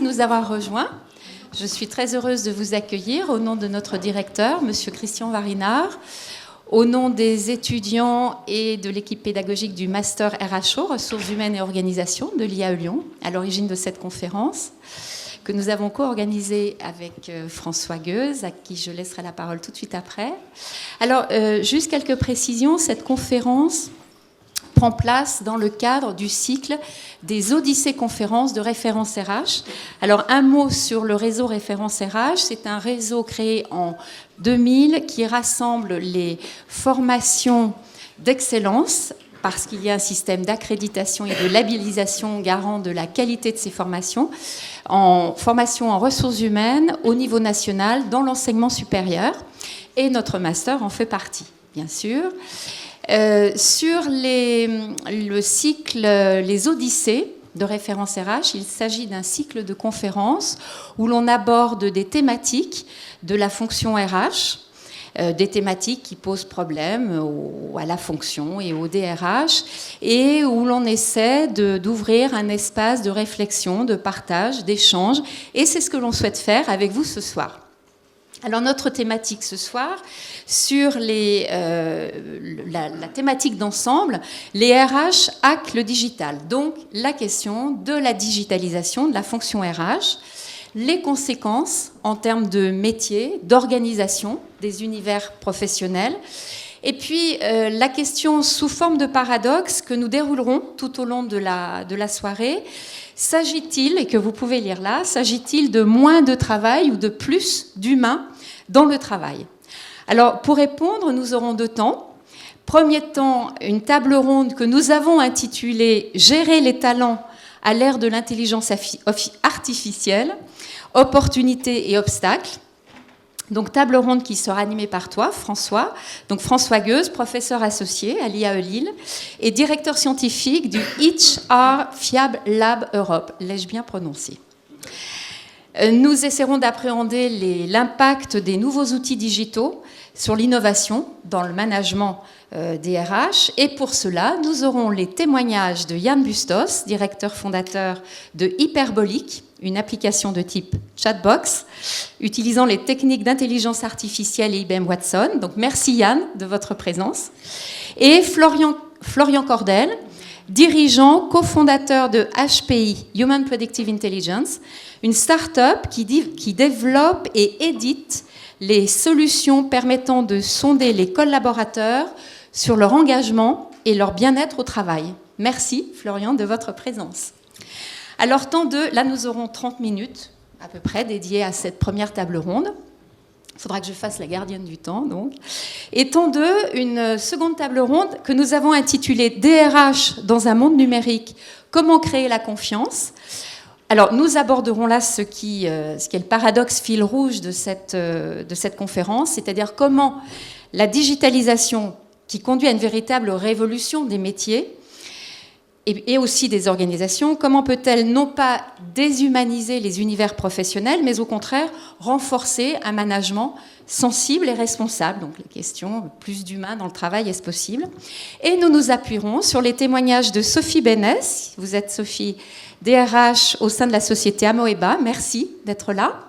de nous avoir rejoints. Je suis très heureuse de vous accueillir au nom de notre directeur, Monsieur Christian Varinard, au nom des étudiants et de l'équipe pédagogique du Master RHO, Ressources humaines et organisation de l'IAE Lyon, à l'origine de cette conférence, que nous avons co-organisée avec François Gueuse, à qui je laisserai la parole tout de suite après. Alors, juste quelques précisions. Cette conférence prend place dans le cadre du cycle des Odyssées conférences de référence RH. Alors, un mot sur le réseau référence RH. C'est un réseau créé en 2000 qui rassemble les formations d'excellence, parce qu'il y a un système d'accréditation et de labellisation garant de la qualité de ces formations, en formation en ressources humaines au niveau national dans l'enseignement supérieur. Et notre master en fait partie, bien sûr. Sur le cycle Les Odyssées de référence RH, il s'agit d'un cycle de conférences où l'on aborde des thématiques de la fonction RH, des thématiques qui posent problème à la fonction et au DRH, et où l'on essaie d'ouvrir un espace de réflexion, de partage, d'échange, et c'est ce que l'on souhaite faire avec vous ce soir. Alors notre thématique ce soir, sur la thématique d'ensemble, les RH hackent le digital. Donc la question de la digitalisation de la fonction RH, les conséquences en termes de métier, d'organisation des univers professionnels, et puis la question sous forme de paradoxe que nous déroulerons tout au long de la soirée. S'agit-il, et que vous pouvez lire là, s'agit-il de moins de travail ou de plus d'humain dans le travail? Alors, pour répondre, nous aurons deux temps. Premier temps, une table ronde que nous avons intitulée « Gérer les talents à l'ère de l'intelligence artificielle, opportunités et obstacles ». Donc, table ronde qui sera animée par toi, François. Donc, François Gueuse, professeur associé à l'IAE Lille et directeur scientifique du HR Fiable Lab Europe. L'ai-je bien prononcé? Nous essaierons d'appréhender l'impact des nouveaux outils digitaux sur l'innovation dans le management des RH. Et pour cela, nous aurons les témoignages de Yann Bustos, directeur fondateur de Hyperbolique, une application de type chatbox, utilisant les techniques d'intelligence artificielle et IBM Watson. Donc merci Yann de votre présence. Et Florian Cordel, dirigeant, cofondateur de HPI, Human Predictive Intelligence, une start-up qui développe et édite les solutions permettant de sonder les collaborateurs sur leur engagement et leur bien-être au travail. Merci Florian de votre présence. Alors, temps 2, là nous aurons 30 minutes à peu près dédiées à cette première table ronde. Il faudra que je fasse la gardienne du temps, donc. Et temps 2, une seconde table ronde que nous avons intitulée DRH dans un monde numérique, comment créer la confiance. Alors, nous aborderons là ce qui est le paradoxe fil rouge de cette conférence, c'est-à-dire comment la digitalisation qui conduit à une véritable révolution des métiers et aussi des organisations, comment peut-elle non pas déshumaniser les univers professionnels, mais au contraire renforcer un management sensible et responsable. Donc les questions, plus d'humain dans le travail, est-ce possible? Et nous nous appuierons sur les témoignages de Sophie Bénès. Vous êtes Sophie, DRH au sein de la société Amoeba. Merci d'être là.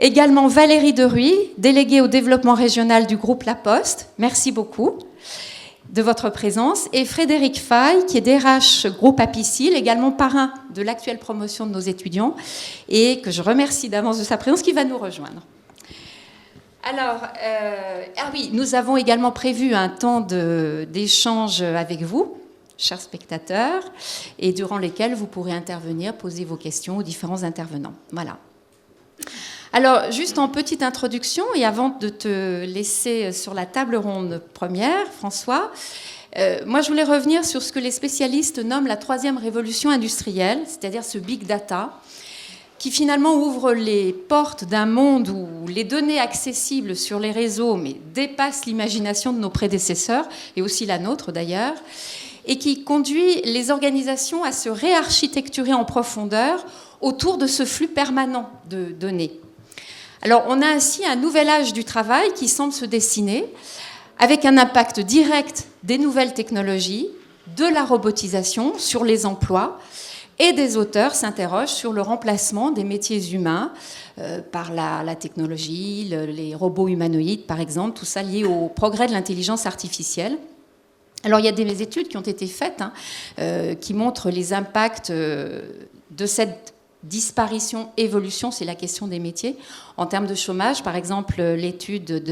Également Valérie Deruy, déléguée au développement régional du groupe La Poste. Merci beaucoup de votre présence, et Frédéric Fay, qui est DRH groupe Apicil, également parrain de l'actuelle promotion de nos étudiants, et que je remercie d'avance de sa présence, qui va nous rejoindre. Alors, oui, nous avons également prévu un temps d'échange avec vous, chers spectateurs, et durant lesquels vous pourrez intervenir, poser vos questions aux différents intervenants. Voilà. Alors, juste en petite introduction, et avant de te laisser sur la table ronde première, François, moi je voulais revenir sur ce que les spécialistes nomment la troisième révolution industrielle, c'est-à-dire ce big data, qui finalement ouvre les portes d'un monde où les données accessibles sur les réseaux dépassent l'imagination de nos prédécesseurs, et aussi la nôtre d'ailleurs, et qui conduit les organisations à se réarchitecturer en profondeur autour de ce flux permanent de données. Alors, on a ainsi un nouvel âge du travail qui semble se dessiner, avec un impact direct des nouvelles technologies, de la robotisation sur les emplois Et des auteurs s'interrogent sur le remplacement des métiers humains par la technologie, les robots humanoïdes par exemple, tout ça lié au progrès de l'intelligence artificielle. Alors il y a des études qui ont été faites qui montrent les impacts de cette disparition-évolution, c'est la question des métiers. En termes de chômage, par exemple, l'étude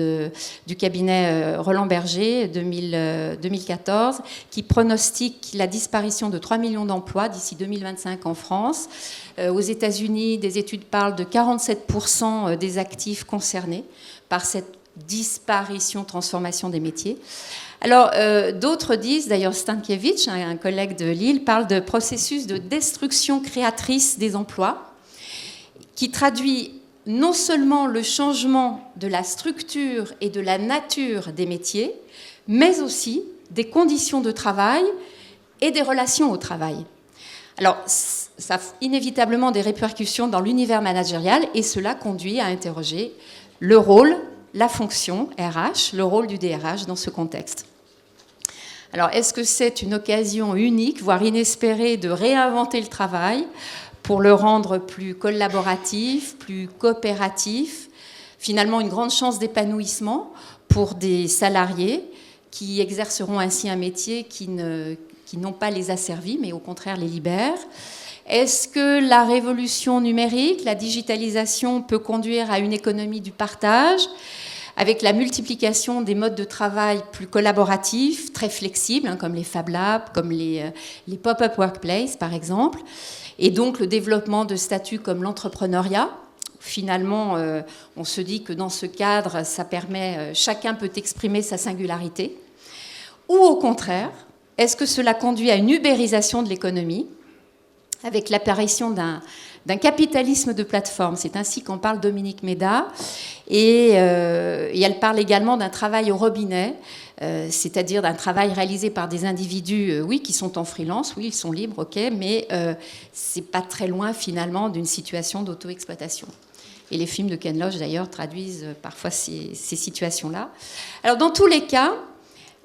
du cabinet Roland Berger 2014 qui pronostique la disparition de 3 millions d'emplois d'ici 2025 en France. Aux États-Unis, des études parlent de 47% des actifs concernés par cette disparition, transformation des métiers. Alors, d'autres disent, d'ailleurs Stankiewicz, un collègue de Lille, parle de processus de destruction créatrice des emplois, qui traduit non seulement le changement de la structure et de la nature des métiers, mais aussi des conditions de travail et des relations au travail. Alors, ça a inévitablement des répercussions dans l'univers managérial, et cela conduit à interroger le rôle, la fonction RH, le rôle du DRH dans ce contexte. Alors, est-ce que c'est une occasion unique, voire inespérée, de réinventer le travail pour le rendre plus collaboratif, plus coopératif, finalement une grande chance d'épanouissement pour des salariés qui exerceront ainsi un métier qui n'ont pas les asservis, mais au contraire les libèrent? Est-ce que la révolution numérique, la digitalisation peut conduire à une économie du partage avec la multiplication des modes de travail plus collaboratifs, très flexibles, comme les Fab Labs, comme les pop-up workplace, par exemple, et donc le développement de statuts comme l'entrepreneuriat? Finalement, on se dit que dans ce cadre, ça permet, chacun peut exprimer sa singularité. Ou au contraire, est-ce que cela conduit à une ubérisation de l'économie, avec l'apparition d'un capitalisme de plateforme? C'est ainsi qu'en parle Dominique Méda. Et elle parle également d'un travail au robinet, c'est-à-dire d'un travail réalisé par des individus, oui, qui sont en freelance, oui, ils sont libres, ok, mais c'est pas très loin finalement d'une situation d'auto-exploitation. Et les films de Ken Loach, d'ailleurs, traduisent parfois ces situations-là. Alors, dans tous les cas,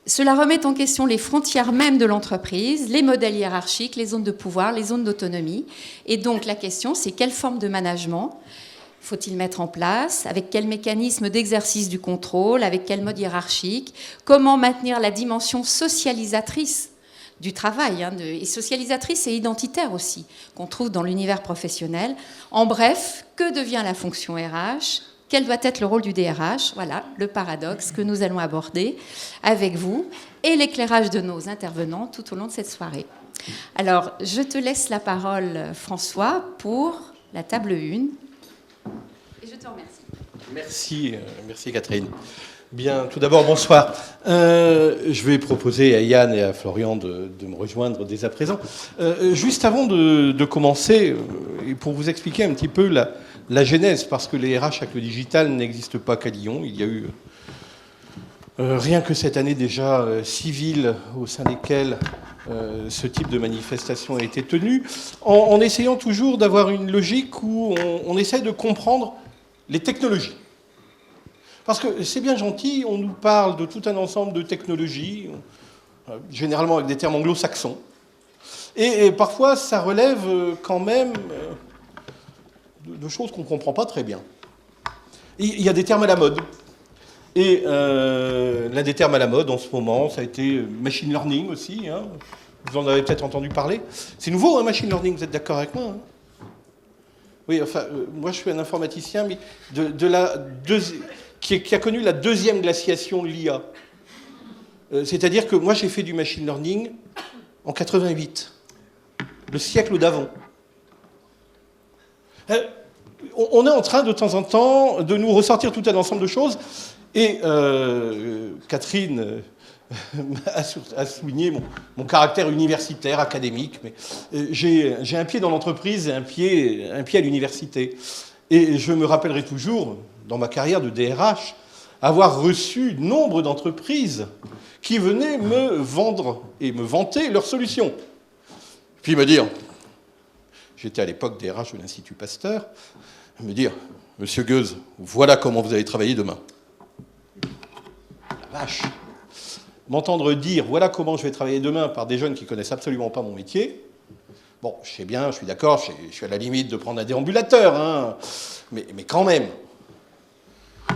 cela remet en question les frontières mêmes de l'entreprise, les modèles hiérarchiques, les zones de pouvoir, les zones d'autonomie. Et donc, la question, c'est quelle forme de management faut-il mettre en place? Avec quel mécanisme d'exercice du contrôle? Avec quel mode hiérarchique? Comment maintenir la dimension socialisatrice du travail, et socialisatrice et identitaire aussi, qu'on trouve dans l'univers professionnel? En bref, que devient la fonction RH? Quel doit être le rôle du DRH? Voilà le paradoxe que nous allons aborder avec vous et l'éclairage de nos intervenants tout au long de cette soirée. Alors, je te laisse la parole, François, pour la table 1. Et je te remercie. Merci Catherine. Bien, tout d'abord, bonsoir. Je vais proposer à Yann et à Florian de me rejoindre dès à présent. Juste avant de commencer, et pour vous expliquer un petit peu la genèse, parce que les RH avec le digital n'existent pas qu'à Lyon. Il y a eu, rien que cette année déjà, 6 villes au sein desquelles ce type de manifestation a été tenue, en essayant toujours d'avoir une logique où on essaie de comprendre les technologies. Parce que c'est bien gentil, on nous parle de tout un ensemble de technologies, généralement avec des termes anglo-saxons, et parfois ça relève quand même de choses qu'on ne comprend pas très bien. Il y a des termes à la mode. Et l'un des termes à la mode en ce moment, ça a été machine learning aussi. Hein. Vous en avez peut-être entendu parler. C'est nouveau, hein, machine learning, vous êtes d'accord avec moi, hein? Oui, enfin, moi je suis un informaticien, mais qui a connu la deuxième glaciation de l'IA. C'est-à-dire que moi j'ai fait du machine learning en 88, le siècle d'avant. On est en train de temps en temps de nous ressortir tout un ensemble de choses. Et Catherine a souligné mon caractère universitaire, académique. Mais j'ai un pied dans l'entreprise et un pied à l'université. Et je me rappellerai toujours, dans ma carrière de DRH, avoir reçu nombre d'entreprises qui venaient me vendre et me vanter leurs solutions. Puis me dire, j'étais à l'époque DRH de l'Institut Pasteur, me dire, Monsieur Gueuse, voilà comment vous allez travailler demain. La vache! M'entendre dire, voilà comment je vais travailler demain par des jeunes qui ne connaissent absolument pas mon métier, Bon, je sais bien, je suis d'accord, je suis à la limite de prendre un déambulateur, hein, mais quand même.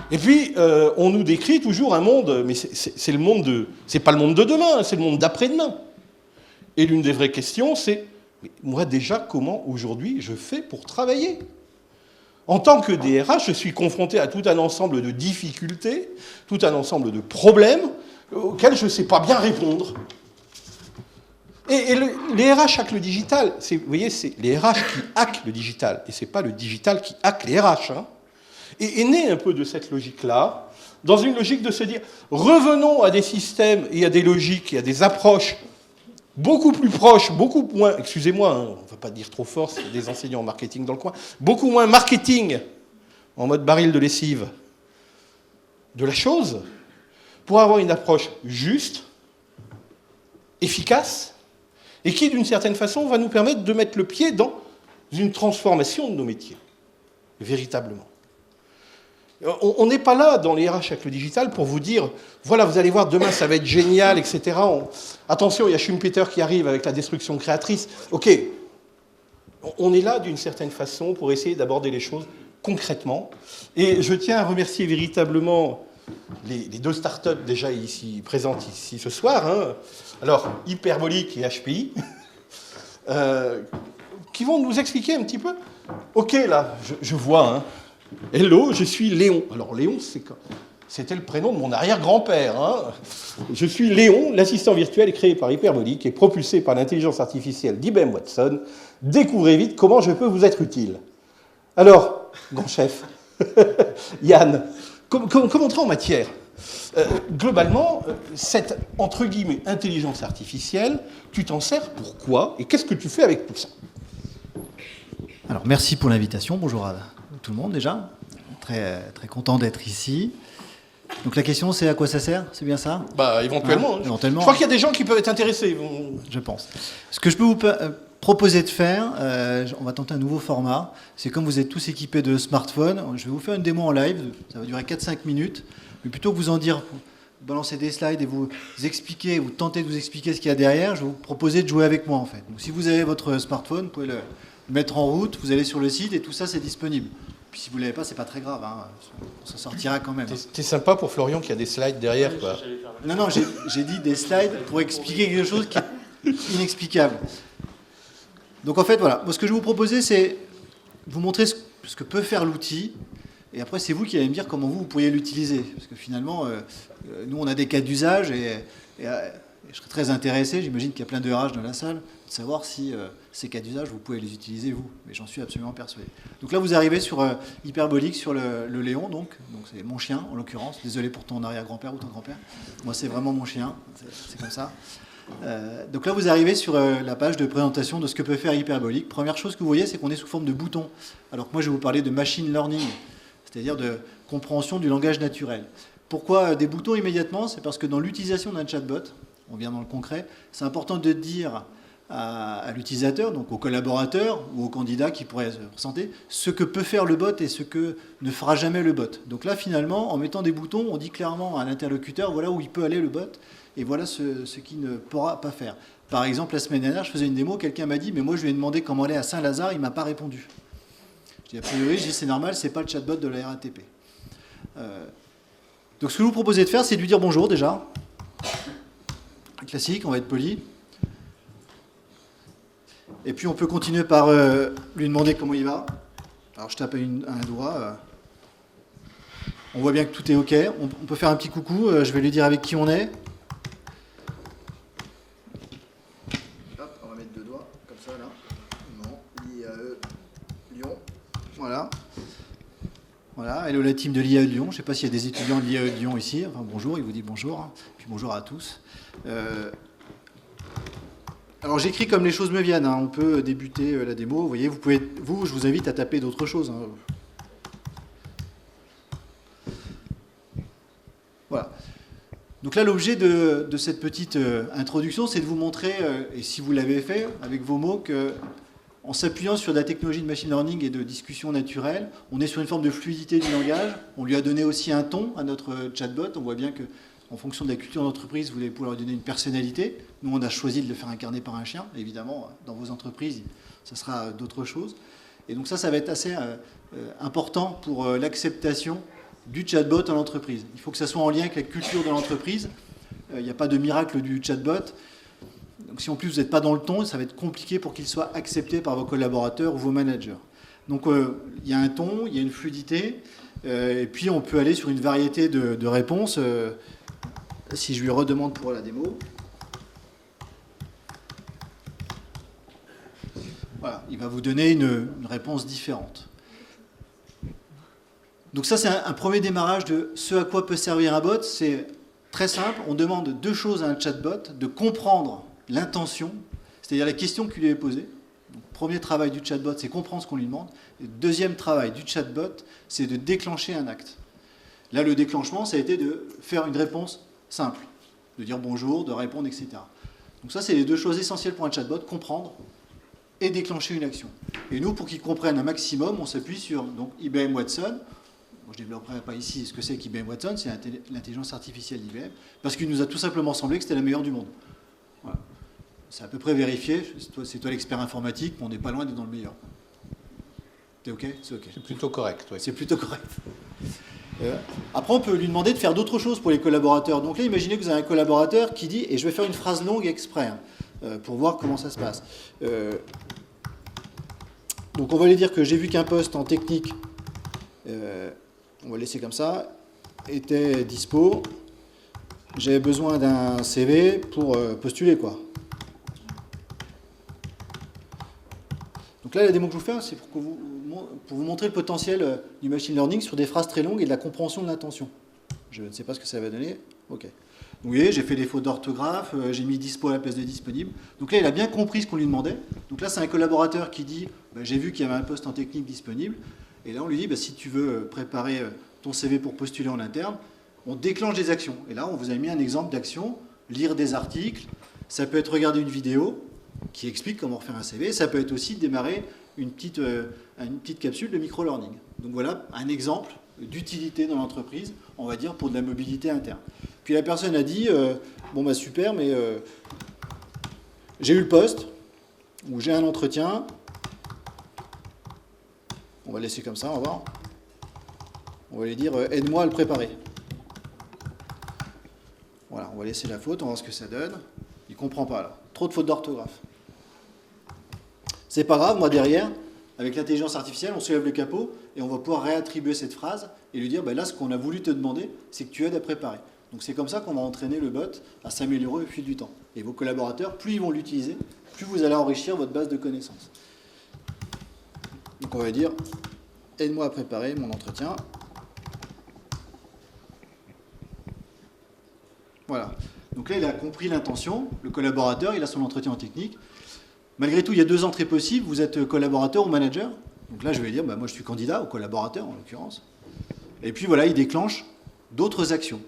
Et puis, on nous décrit toujours un monde, mais c'est le monde c'est pas le monde de demain, c'est le monde d'après-demain. Et l'une des vraies questions, c'est, mais moi déjà, comment aujourd'hui je fais pour travailler ? En tant que DRH, je suis confronté à tout un ensemble de difficultés, tout un ensemble de problèmes auxquels je ne sais pas bien répondre. Et les RH hackent le digital. Vous voyez, c'est les RH qui hackent le digital, et ce n'est pas le digital qui hack les RH. Hein. Et est né un peu de cette logique-là, dans une logique de se dire, revenons à des systèmes et à des logiques et à des approches beaucoup plus proches, beaucoup moins, excusez-moi, hein, on ne va pas dire trop fort, c'est des enseignants en marketing dans le coin, beaucoup moins marketing, en mode baril de lessive, de la chose, pour avoir une approche juste, efficace, et qui, d'une certaine façon, va nous permettre de mettre le pied dans une transformation de nos métiers, véritablement. On n'est pas là, dans les RH avec le digital, pour vous dire, voilà, vous allez voir, demain, ça va être génial, etc. Attention, il y a Schumpeter qui arrive avec la destruction créatrice. OK, on est là, d'une certaine façon, pour essayer d'aborder les choses concrètement. Et je tiens à remercier véritablement les deux startups déjà ici, présentes ici ce soir. Hein. Alors, Hyperbolique et HPI, qui vont nous expliquer un petit peu. OK, là, je vois... Hein, hello, je suis Léon. Alors Léon, c'était le prénom de mon arrière-grand-père. Hein. Je suis Léon, l'assistant virtuel créé par Hyperbolique et propulsé par l'intelligence artificielle d'IBM Watson. Découvrez vite comment je peux vous être utile. Alors, grand chef, Yann, comment entrer en matière ? Globalement, cette, entre guillemets, intelligence artificielle, tu t'en sers pourquoi ? Et qu'est-ce que tu fais avec tout ça ? Alors, merci pour l'invitation. Bonjour à tout le monde déjà. Très, très content d'être ici. Donc la question, c'est à quoi ça sert ? C'est bien ça ? Bah, éventuellement. Hein, éventuellement. Je crois qu'il y a des gens qui peuvent être intéressés. Je pense. Ce que je peux vous proposer de faire, on va tenter un nouveau format. C'est comme vous êtes tous équipés de smartphones, je vais vous faire une démo en live. Ça va durer 4-5 minutes. Mais plutôt que vous en dire, balancer des slides et vous expliquer, vous tenter de vous expliquer ce qu'il y a derrière, je vais vous proposer de jouer avec moi en fait. Donc si vous avez votre smartphone, vous pouvez le mettre en route, vous allez sur le site et tout ça c'est disponible. Puis si vous ne l'avez pas, c'est pas très grave, hein. On s'en sortira quand même. T'es sympa pour Florian qui a des slides derrière, quoi. Non, j'ai dit des slides pour expliquer quelque chose qui est inexplicable. Donc en fait, voilà. Moi, ce que je vais vous proposer, c'est vous montrer ce que peut faire l'outil. Et après, c'est vous qui allez me dire comment vous pourriez l'utiliser. Parce que finalement, nous, on a des cas d'usage et je serais très intéressé, j'imagine qu'il y a plein de RH dans la salle, de savoir si ces cas d'usage, vous pouvez les utiliser vous. Mais j'en suis absolument persuadé. Donc là, vous arrivez sur Hyperbolique, sur le Léon, donc c'est mon chien, en l'occurrence. Désolé pour ton arrière-grand-père ou ton grand-père. Moi, c'est vraiment mon chien, c'est comme ça. Donc là, vous arrivez sur la page de présentation de ce que peut faire Hyperbolique. Première chose que vous voyez, c'est qu'on est sous forme de boutons. Alors que moi, je vais vous parler de machine learning, c'est-à-dire de compréhension du langage naturel. Pourquoi des boutons immédiatement ? C'est parce que dans l'utilisation d'un chatbot, on vient dans le concret, c'est important de dire à l'utilisateur, donc au collaborateur ou au candidat qui pourrait se présenter, ce que peut faire le bot et ce que ne fera jamais le bot. Donc là, finalement, en mettant des boutons, on dit clairement à l'interlocuteur, voilà où il peut aller le bot, et voilà ce qu'il ne pourra pas faire. Par exemple, la semaine dernière, je faisais une démo, quelqu'un m'a dit, mais moi je lui ai demandé comment aller à Saint-Lazare, il ne m'a pas répondu. Je dis, a priori, c'est normal, c'est pas le chatbot de la RATP. Donc ce que je vous proposez de faire, c'est de lui dire bonjour déjà. Classique, on va être poli. Et puis on peut continuer par lui demander comment il va. Alors je tape un doigt. On voit bien que tout est OK. On peut faire un petit coucou. Je vais lui dire avec qui on est. Hop, on va mettre deux doigts, comme ça là. Non, l'IAE Lyon. Voilà. Voilà, hello la team de l'IAE Lyon. Je ne sais pas s'il y a des étudiants de l'IAE Lyon ici. Enfin bonjour, il vous dit bonjour. Hein. Puis bonjour à tous. Alors j'écris comme les choses me viennent, hein. On peut débuter la démo. Vous voyez, je vous invite à taper d'autres choses. Hein. Voilà. Donc là, l'objet de cette petite introduction, c'est de vous montrer, et si vous l'avez fait avec vos mots, qu'en s'appuyant sur la technologie de machine learning et de discussion naturelle, on est sur une forme de fluidité du langage. On lui a donné aussi un ton à notre chatbot. On voit bien que en fonction de la culture d'entreprise, vous allez pouvoir lui donner une personnalité. Nous, on a choisi de le faire incarner par un chien. Évidemment, dans vos entreprises, ça sera d'autres choses. Et donc ça va être assez important pour l'acceptation du chatbot en entreprise. Il faut que ça soit en lien avec la culture de l'entreprise. Il n'y a pas de miracle du chatbot. Donc si en plus vous n'êtes pas dans le ton, ça va être compliqué pour qu'il soit accepté par vos collaborateurs ou vos managers. Donc il y a un ton, il y a une fluidité, et puis on peut aller sur une variété de réponses. Si je lui redemande pour la démo, voilà, il va vous donner une réponse différente. Donc ça, c'est un premier démarrage de ce à quoi peut servir un bot. C'est très simple, on demande deux choses à un chatbot, de comprendre l'intention, c'est-à-dire la question qui lui est posée. Donc, premier travail du chatbot, c'est comprendre ce qu'on lui demande. Et deuxième travail du chatbot, c'est de déclencher un acte. Là, le déclenchement, ça a été de faire une réponse simple, de dire bonjour, de répondre, etc. Donc ça, c'est les deux choses essentielles pour un chatbot, comprendre et déclencher une action. Et nous, pour qu'ils comprennent un maximum, on s'appuie sur donc, IBM Watson. Bon, je ne développerai pas ici ce que c'est qu'IBM Watson, c'est l'intelligence artificielle d'IBM, parce qu'il nous a tout simplement semblé que c'était la meilleure du monde. Voilà. C'est à peu près vérifié, c'est toi l'expert informatique, mais on n'est pas loin d'être dans le meilleur. T'es OK? C'est OK. C'est plutôt correct, oui. C'est plutôt correct. Après, on peut lui demander de faire d'autres choses pour les collaborateurs. Donc là, imaginez que vous avez un collaborateur qui dit, et je vais faire une phrase longue exprès, pour voir comment ça se passe. Donc on va lui dire que j'ai vu qu'un poste en technique, on va laisser comme ça, était dispo. J'avais besoin d'un CV pour postuler, quoi. Donc là, la démo que je vous fais, c'est pour vous montrer le potentiel du machine learning sur des phrases très longues et de la compréhension de l'intention. Je ne sais pas ce que ça va donner. OK. Vous voyez, j'ai fait des fautes d'orthographe, j'ai mis dispo à la place de disponible. Donc là, il a bien compris ce qu'on lui demandait. Donc là, c'est un collaborateur qui dit j'ai vu qu'il y avait un poste en technique disponible. Et là, on lui dit si tu veux préparer ton CV pour postuler en interne, on déclenche des actions. Et là, on vous a mis un exemple d'action, lire des articles. Ça peut être regarder une vidéo qui explique comment refaire un CV. Ça peut être aussi démarrer une petite capsule de micro-learning. Donc voilà un exemple d'utilité dans l'entreprise, on va dire, pour de la mobilité interne. Puis la personne a dit, super, mais j'ai eu le poste, ou j'ai un entretien. On va laisser comme ça, on va voir. On va lui dire, aide-moi à le préparer. Voilà, on va laisser la faute, on va voir ce que ça donne. Il ne comprend pas, là. Trop de fautes d'orthographe. C'est pas grave, moi derrière, avec l'intelligence artificielle, on soulève le capot et on va pouvoir réattribuer cette phrase et lui dire, là, ce qu'on a voulu te demander, c'est que tu aides à préparer. Donc c'est comme ça qu'on va entraîner le bot à s'améliorer au fil du temps. Et vos collaborateurs, plus ils vont l'utiliser, plus vous allez enrichir votre base de connaissances. Donc on va dire, aide-moi à préparer mon entretien. Voilà. Donc là, il a compris l'intention. Le collaborateur, il a son entretien en technique. Malgré tout, il y a deux entrées possibles. Vous êtes collaborateur ou manager. Donc là, je vais dire, moi, je suis candidat, ou collaborateur, en l'occurrence. Et puis, voilà, il déclenche d'autres actions.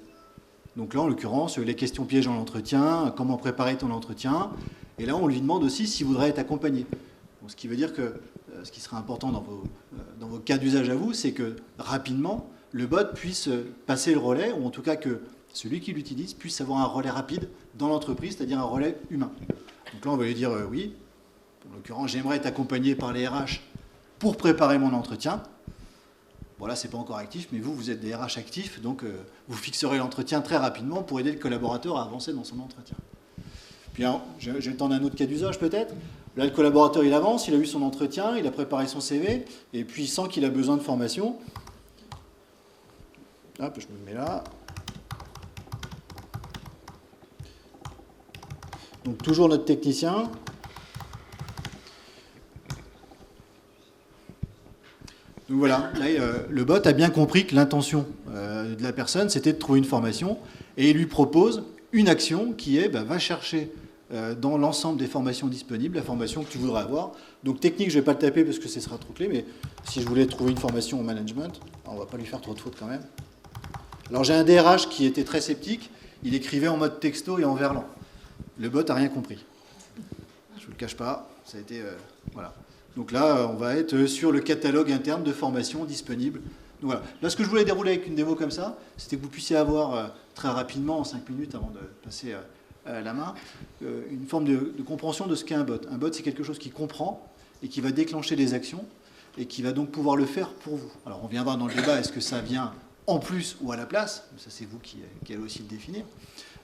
Donc là, en l'occurrence, les questions pièges en entretien, comment préparer ton entretien. Et là, on lui demande aussi s'il voudrait être accompagné. Donc, ce qui veut dire que ce qui sera important dans vos cas d'usage à vous, c'est que rapidement, le bot puisse passer le relais, ou en tout cas que celui qui l'utilise puisse avoir un relais rapide dans l'entreprise, c'est-à-dire un relais humain. Donc là, on va lui dire oui. En l'occurrence, j'aimerais être accompagné par les RH pour préparer mon entretien. Bon, là, ce n'est pas encore actif, mais vous êtes des RH actifs, donc vous fixerez l'entretien très rapidement pour aider le collaborateur à avancer dans son entretien. Puis, je vais tendre un autre cas d'usage peut-être. Là, le collaborateur, il avance, il a eu son entretien, il a préparé son CV, et puis il sent qu'il a besoin de formation. Hop, je me mets là. Donc, toujours notre technicien. Donc voilà, là, le bot a bien compris que l'intention de la personne, c'était de trouver une formation, et il lui propose une action qui est, va chercher dans l'ensemble des formations disponibles la formation que tu voudrais avoir. Donc technique, je ne vais pas le taper parce que ce sera trop clé, mais si je voulais trouver une formation au management, on ne va pas lui faire trop de fautes quand même. Alors j'ai un DRH qui était très sceptique, il écrivait en mode texto et en verlan. Le bot n'a rien compris. Je ne vous le cache pas, ça a été... voilà. Donc là, on va être sur le catalogue interne de formations disponibles Voilà. Là, ce que je voulais dérouler avec une démo comme ça, c'était que vous puissiez avoir très rapidement, en 5 minutes avant de passer la main, une forme de compréhension de ce qu'est un bot. Un bot, c'est quelque chose qui comprend et qui va déclencher des actions et qui va donc pouvoir le faire pour vous. Alors, on viendra dans le débat, est-ce que ça vient en plus ou à la place? Ça, c'est vous qui allez aussi le définir.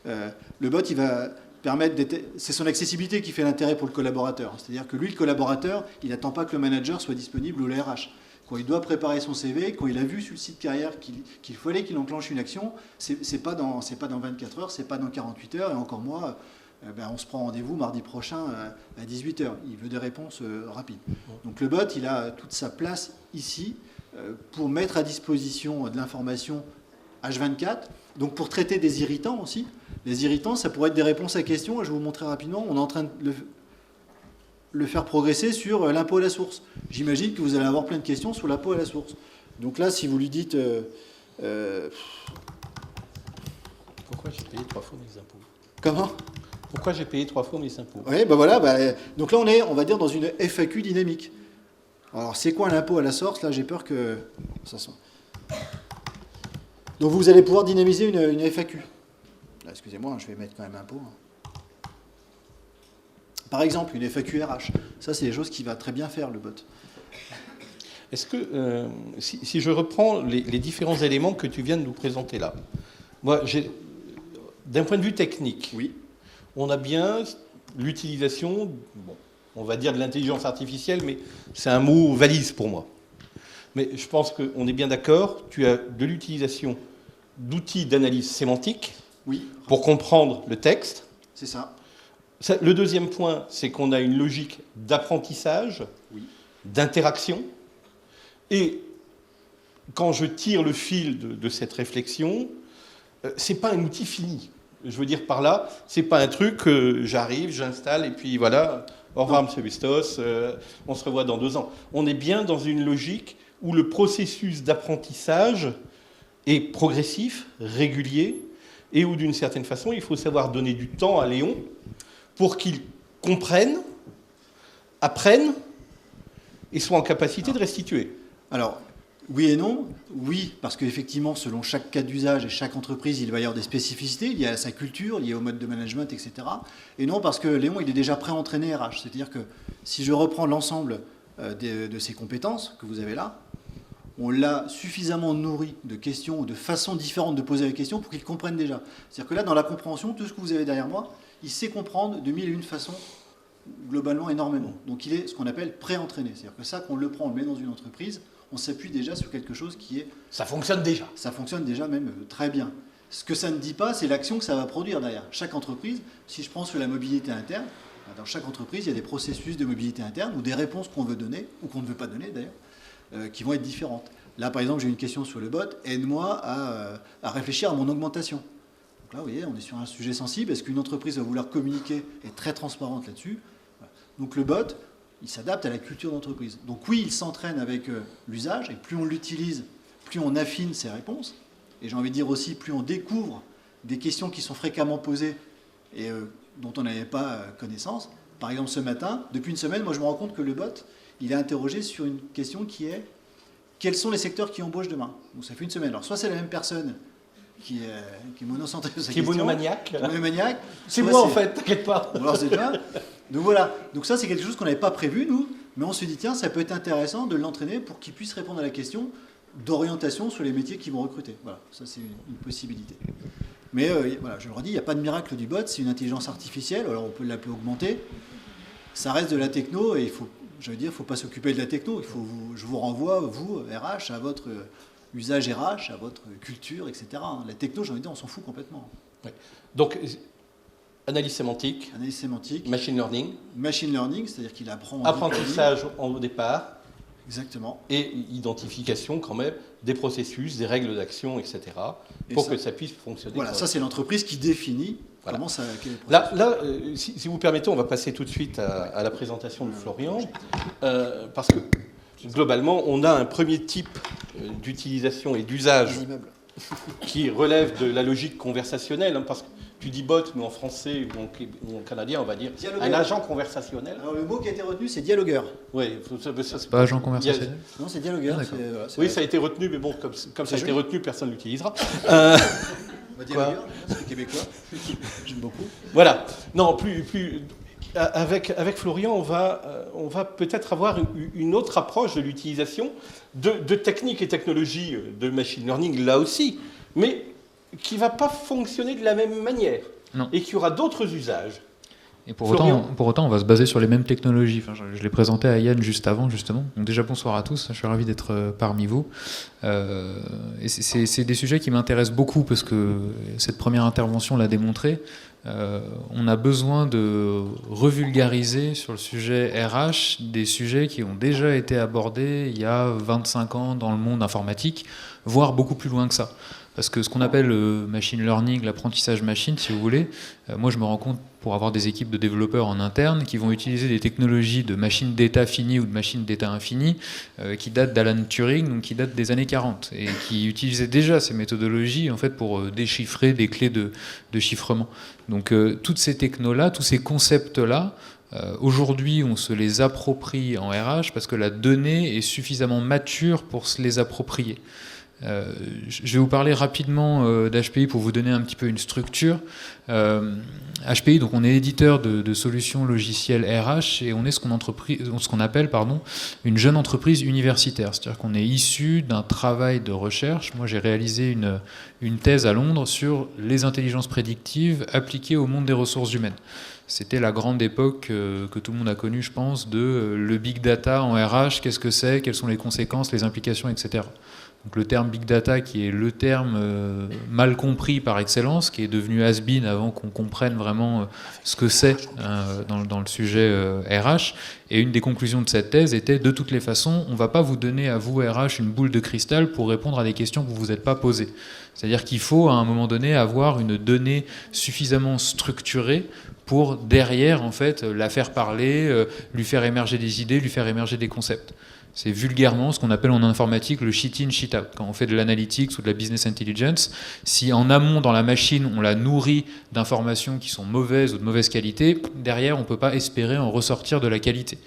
Le bot, il va permettre c'est son accessibilité qui fait l'intérêt pour le collaborateur. C'est-à-dire que lui, le collaborateur, il n'attend pas que le manager soit disponible ou le RH. Quand il doit préparer son CV, quand il a vu sur le site carrière qu'il fallait qu'il enclenche une action, c'est pas dans 24 heures, c'est pas dans 48 heures, et encore moins, on se prend rendez-vous mardi prochain à 18 heures. Il veut des réponses rapides. Donc le bot, il a toute sa place ici pour mettre à disposition de l'information H24, donc pour traiter des irritants aussi. Les irritants, ça pourrait être des réponses à questions, et je vais vous montrer rapidement, on est en train de le faire progresser sur l'impôt à la source. J'imagine que vous allez avoir plein de questions sur l'impôt à la source. Donc là, si vous lui dites... Pourquoi j'ai payé 3 fois mes impôts? Comment? Pourquoi j'ai payé 3 fois mes impôts? Oui, ben voilà. Donc là, on va dire, dans une FAQ dynamique. Alors, c'est quoi l'impôt à la source? Là, j'ai peur que ça soit... Donc, vous allez pouvoir dynamiser une FAQ. Là, excusez-moi, je vais mettre quand même impôt. Par exemple, une FAQ RH. Ça, c'est des choses qui va très bien faire, le bot. Est-ce que, si je reprends les différents éléments que tu viens de nous présenter là, moi, d'un point de vue technique, oui, on a bien l'utilisation, on va dire de l'intelligence artificielle, mais c'est un mot valise pour moi. Mais je pense qu'on est bien d'accord, tu as de l'utilisation d'outils d'analyse sémantique oui, pour comprendre le texte. C'est ça. Le deuxième point, c'est qu'on a une logique d'apprentissage, oui, d'interaction. Et quand je tire le fil de cette réflexion, ce n'est pas un outil fini. Je veux dire par là, ce n'est pas un truc que j'arrive, j'installe, et puis voilà, au revoir, M. Bustos, on se revoit dans 2 ans. On est bien dans une logique où le processus d'apprentissage est progressif, régulier, et où d'une certaine façon, il faut savoir donner du temps à Léon pour qu'il comprenne, apprenne et soit en capacité de restituer. Alors, oui et non. Oui, parce qu'effectivement, selon chaque cas d'usage et chaque entreprise, il va y avoir des spécificités liées à sa culture, liées au mode de management, etc. Et non, parce que Léon, il est déjà pré-entraîné RH. C'est-à-dire que si je reprends l'ensemble de ses compétences que vous avez là, on l'a suffisamment nourri de questions ou de façons différentes de poser la question pour qu'il comprenne déjà. C'est-à-dire que là, dans la compréhension, tout ce que vous avez derrière moi, il sait comprendre de 1001 façons, globalement énormément. Donc il est ce qu'on appelle pré-entraîné. C'est-à-dire que ça, qu'on le prend, on le met dans une entreprise, on s'appuie déjà sur quelque chose qui est... Ça fonctionne déjà. Ça fonctionne déjà même très bien. Ce que ça ne dit pas, c'est l'action que ça va produire derrière. Chaque entreprise, si je prends sur la mobilité interne, dans chaque entreprise, il y a des processus de mobilité interne ou des réponses qu'on veut donner, ou qu'on ne veut pas donner d'ailleurs, qui vont être différentes. Là, par exemple, j'ai une question sur le bot, aide-moi à réfléchir à mon augmentation. Donc là, vous voyez, on est sur un sujet sensible. Est-ce qu'une entreprise va vouloir communiquer et être très transparente là-dessus? Voilà. Donc le bot, il s'adapte à la culture d'entreprise. Donc oui, il s'entraîne avec l'usage, et plus on l'utilise, plus on affine ses réponses. Et j'ai envie de dire aussi, plus on découvre des questions qui sont fréquemment posées et dont on n'avait pas connaissance. Par exemple, ce matin, depuis une semaine, moi je me rends compte que le bot, il est interrogé sur une question qui est: quels sont les secteurs qui embauchent demain? Donc ça fait une semaine. Alors soit c'est la même personne qui est monocentrée sur sa question. Qui est monomaniaque. Monomaniaque. C'est moi en fait, t'inquiète pas. Alors c'est bien. Donc voilà. Donc ça c'est quelque chose qu'on n'avait pas prévu nous, mais on se dit tiens, ça peut être intéressant de l'entraîner pour qu'il puisse répondre à la question d'orientation sur les métiers qu'ils vont recruter. Voilà, ça c'est une possibilité. Mais voilà, je le redis, il n'y a pas de miracle du bot, c'est une intelligence artificielle, alors on peut l'appeler augmentée. Ça reste de la techno et il faut, je veux dire, faut pas s'occuper de la techno. Je vous renvoie, vous, RH, à votre usage RH, à votre culture, etc. La techno, j'ai envie de dire, on s'en fout complètement. Ouais. Donc, analyse sémantique, machine learning, c'est-à-dire qu'il apprend... Apprentissage au départ. Exactement. Et identification quand même des processus, des règles d'action, etc. pour que ça puisse fonctionner. Voilà, ça c'est l'entreprise qui définit comment ça... Là, si vous permettez, on va passer tout de suite à la présentation de Florian, parce que globalement, on a un premier type d'utilisation et d'usage qui relève de la logique conversationnelle, hein, parce que tu dis bot, mais en français ou en canadien, on va dire Dialogueur. un agent conversationnel. Alors le mot qui a été retenu, c'est dialogueur. Oui, ça c'est Pas agent conversationnel. Non, c'est dialogueur. Ah, d'accord. Oui, ça a été retenu, mais bon, comme ça a été joli. retenu, personne ne l'utilisera. Dialogueur, c'est québécois. J'aime beaucoup. Voilà. Non, avec Florian, on va peut-être avoir une autre approche de l'utilisation de techniques et technologies de machine learning, là aussi, mais qui ne va pas fonctionner de la même manière. Non. Et qui aura d'autres usages. Et pour Florian. autant, on va se baser sur les mêmes technologies. Enfin, je l'ai présenté à Yann juste avant, justement. Donc déjà, bonsoir à tous. Je suis ravi d'être parmi vous. Et c'est des sujets qui m'intéressent beaucoup parce que cette première intervention l'a démontré. On a besoin de revulgariser sur le sujet RH des sujets qui ont déjà été abordés il y a 25 ans dans le monde informatique, voire beaucoup plus loin que ça. Parce que ce qu'on appelle le machine learning, l'apprentissage machine, si vous voulez, moi je me rends compte pour avoir des équipes de développeurs en interne qui vont utiliser des technologies de machine d'état fini ou de machine d'état infini qui datent d'Alan Turing, donc qui datent des années 40 et qui utilisaient déjà ces méthodologies en fait pour déchiffrer des clés de chiffrement. Donc toutes ces technos-là, tous ces concepts-là, aujourd'hui on se les approprie en RH parce que la donnée est suffisamment mature pour se les approprier. Je vais vous parler rapidement d'HPI pour vous donner un petit peu une structure. HPI, donc on est éditeur de solutions logicielles RH et on est ce qu'on appelle une jeune entreprise universitaire. C'est-à-dire qu'on est issu d'un travail de recherche. Moi, j'ai réalisé une thèse à Londres sur les intelligences prédictives appliquées au monde des ressources humaines. C'était la grande époque que tout le monde a connue, je pense, de le big data en RH. Qu'est-ce que c'est ? Quelles sont les conséquences, les implications, etc. Donc le terme big data, qui est le terme mal compris par excellence, qui est devenu has-been avant qu'on comprenne vraiment ce que c'est dans le sujet RH. Et une des conclusions de cette thèse était, de toutes les façons, on ne va pas vous donner à vous, RH, une boule de cristal pour répondre à des questions que vous ne vous êtes pas posées. C'est-à-dire qu'il faut, à un moment donné, avoir une donnée suffisamment structurée pour, derrière, en fait, la faire parler, lui faire émerger des idées, lui faire émerger des concepts. C'est vulgairement ce qu'on appelle en informatique le shit in, shit out. Quand on fait de l'analytics ou de la business intelligence, si en amont dans la machine on la nourrit d'informations qui sont mauvaises ou de mauvaise qualité, derrière on ne peut pas espérer en ressortir de la qualité.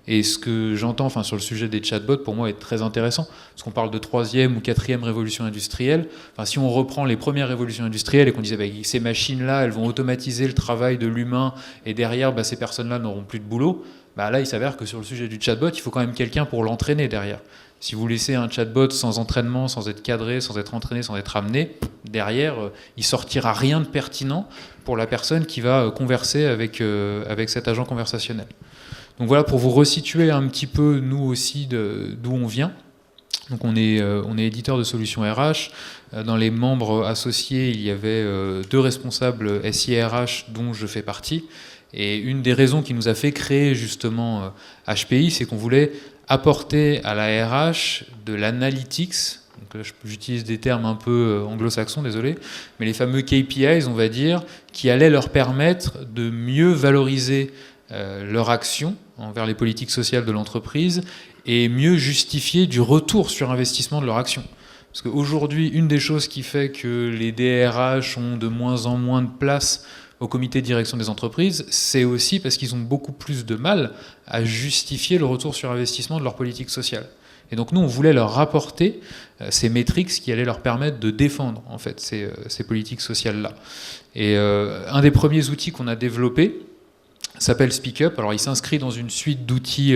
Et ce que j'entends sur le sujet des chatbots, pour moi, est très intéressant. Parce qu'on parle de 3e ou 4e révolution industrielle. Si on reprend les premières révolutions industrielles et qu'on disait ces machines-là, elles vont automatiser le travail de l'humain et derrière, ces personnes-là n'auront plus de boulot. Là, il s'avère que sur le sujet du chatbot, il faut quand même quelqu'un pour l'entraîner derrière. Si vous laissez un chatbot sans entraînement, sans être cadré, sans être entraîné, sans être amené, derrière, il sortira rien de pertinent pour la personne qui va converser avec cet agent conversationnel. Donc voilà, pour vous resituer un petit peu, nous aussi, d'où on vient. Donc on est éditeur de solutions RH. Dans les membres associés, il y avait 2 responsables SIRH dont je fais partie. Et une des raisons qui nous a fait créer justement HPI, c'est qu'on voulait apporter à la RH de l'analytics. Donc là, j'utilise des termes un peu anglo-saxons, désolé, mais les fameux KPIs, on va dire, qui allaient leur permettre de mieux valoriser leur action envers les politiques sociales de l'entreprise et mieux justifier du retour sur investissement de leur action. Parce qu'aujourd'hui, une des choses qui fait que les DRH ont de moins en moins de place au comité de direction des entreprises, c'est aussi parce qu'ils ont beaucoup plus de mal à justifier le retour sur investissement de leur politique sociale. Et donc nous, on voulait leur rapporter ces métriques qui allaient leur permettre de défendre en fait ces politiques sociales-là. Et un des premiers outils qu'on a développé s'appelle SpeakUp. Alors il s'inscrit dans une suite d'outils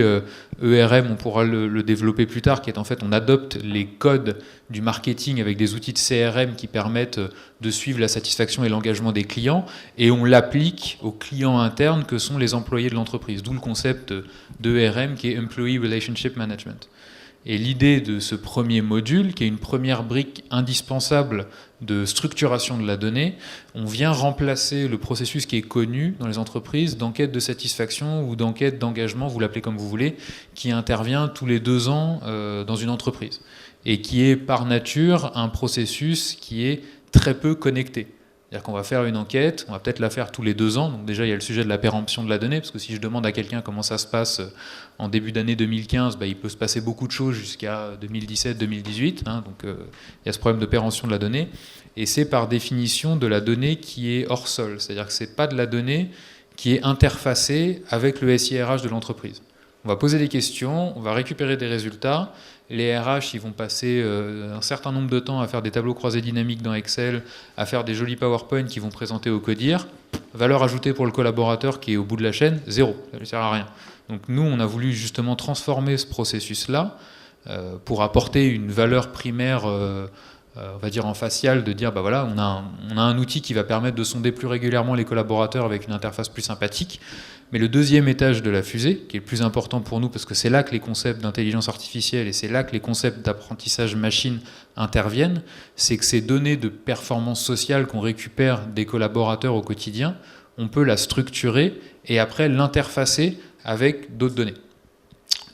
ERM, on pourra le développer plus tard, qui est en fait on adopte les codes du marketing avec des outils de CRM qui permettent de suivre la satisfaction et l'engagement des clients et on l'applique aux clients internes que sont les employés de l'entreprise, d'où le concept d'ERM qui est Employee Relationship Management. Et l'idée de ce premier module, qui est une première brique indispensable de structuration de la donnée, on vient remplacer le processus qui est connu dans les entreprises d'enquête de satisfaction ou d'enquête d'engagement, vous l'appelez comme vous voulez, qui intervient tous les 2 ans dans une entreprise et qui est par nature un processus qui est très peu connecté. C'est-à-dire qu'on va faire une enquête, on va peut-être la faire tous les 2 ans. Donc déjà, il y a le sujet de la péremption de la donnée, parce que si je demande à quelqu'un comment ça se passe en début d'année 2015, il peut se passer beaucoup de choses jusqu'à 2017-2018. Donc il y a ce problème de péremption de la donnée. Et c'est par définition de la donnée qui est hors sol. C'est-à-dire que ce n'est pas de la donnée qui est interfacée avec le SIRH de l'entreprise. On va poser des questions, on va récupérer des résultats. Les RH, ils vont passer un certain nombre de temps à faire des tableaux croisés dynamiques dans Excel, à faire des jolis PowerPoint qu'ils vont présenter au codir. Valeur ajoutée pour le collaborateur qui est au bout de la chaîne, 0. Ça ne lui sert à rien. Donc nous, on a voulu justement transformer ce processus-là pour apporter une valeur primaire, on va dire en facial, de dire, voilà, on a un outil qui va permettre de sonder plus régulièrement les collaborateurs avec une interface plus sympathique. Mais le deuxième étage de la fusée, qui est le plus important pour nous, parce que c'est là que les concepts d'intelligence artificielle et c'est là que les concepts d'apprentissage machine interviennent, c'est que ces données de performance sociale qu'on récupère des collaborateurs au quotidien, on peut la structurer et après l'interfacer avec d'autres données.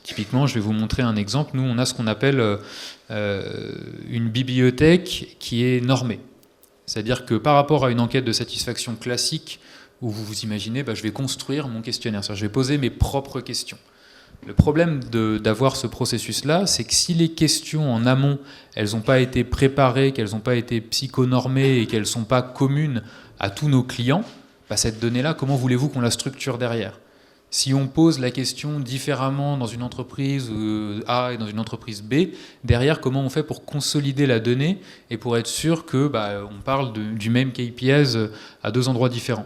Typiquement, je vais vous montrer un exemple. Nous, on a ce qu'on appelle une bibliothèque qui est normée. C'est-à-dire que par rapport à une enquête de satisfaction classique, où vous vous imaginez, je vais construire mon questionnaire, c'est-à-dire je vais poser mes propres questions. Le problème d'avoir ce processus-là, c'est que si les questions en amont, elles n'ont pas été préparées, qu'elles n'ont pas été psychonormées et qu'elles ne sont pas communes à tous nos clients, cette donnée-là, comment voulez-vous qu'on la structure derrière ? Si on pose la question différemment dans une entreprise A et dans une entreprise B, derrière, comment on fait pour consolider la donnée et pour être sûr que on parle du même KPIs à 2 endroits différents.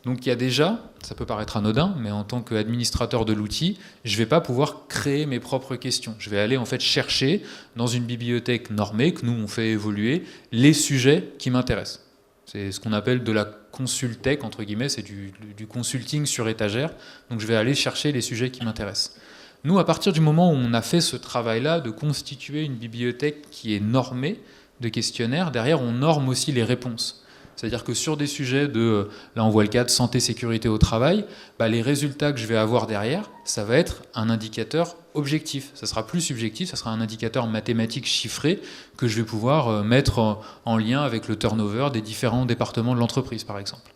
Donc il y a déjà, ça peut paraître anodin, mais en tant qu'administrateur de l'outil, je ne vais pas pouvoir créer mes propres questions. Je vais aller en fait chercher dans une bibliothèque normée, que nous on fait évoluer, les sujets qui m'intéressent. C'est ce qu'on appelle de la consultech, entre guillemets, c'est du consulting sur étagère. Donc je vais aller chercher les sujets qui m'intéressent. Nous, à partir du moment où on a fait ce travail-là de constituer une bibliothèque qui est normée de questionnaires, derrière on norme aussi les réponses. C'est-à-dire que sur des sujets de, là on voit le cas de santé, sécurité au travail, les résultats que je vais avoir derrière, ça va être un indicateur objectif. Ça sera plus subjectif, ça sera un indicateur mathématique chiffré que je vais pouvoir mettre en lien avec le turnover des différents départements de l'entreprise, par exemple.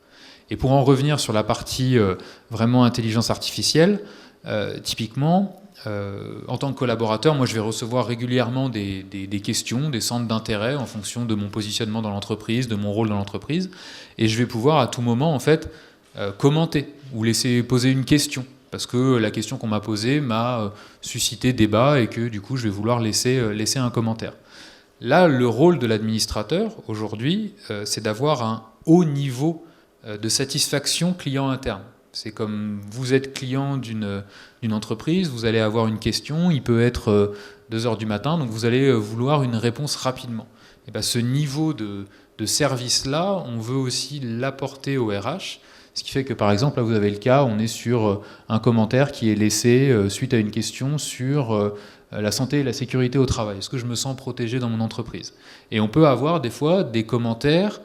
Et pour en revenir sur la partie vraiment intelligence artificielle, typiquement, en tant que collaborateur, moi je vais recevoir régulièrement des questions, des centres d'intérêt en fonction de mon positionnement dans l'entreprise, de mon rôle dans l'entreprise, et je vais pouvoir à tout moment en fait commenter ou laisser poser une question, parce que la question qu'on m'a posée m'a suscité débat et que du coup je vais vouloir laisser un commentaire. Là, le rôle de l'administrateur aujourd'hui, c'est d'avoir un haut niveau de satisfaction client interne. C'est comme vous êtes client d'une entreprise, vous allez avoir une question, il peut être 2h du matin, donc vous allez vouloir une réponse rapidement. Et ce niveau de service-là, on veut aussi l'apporter au RH, ce qui fait que par exemple, là vous avez le cas, on est sur un commentaire qui est laissé suite à une question sur la santé et la sécurité au travail. Est-ce que je me sens protégé dans mon entreprise ? Et on peut avoir des fois des commentaires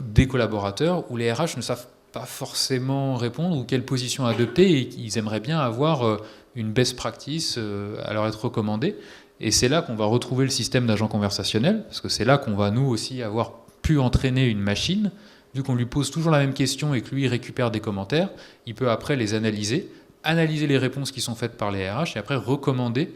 des collaborateurs où les RH ne savent pas forcément répondre ou quelle position adopter et ils aimeraient bien avoir une best practice à leur être recommandée. Et c'est là qu'on va retrouver le système d'agent conversationnel, parce que c'est là qu'on va nous aussi avoir pu entraîner une machine. Vu qu'on lui pose toujours la même question et que lui il récupère des commentaires, il peut après les analyser les réponses qui sont faites par les RH et après recommander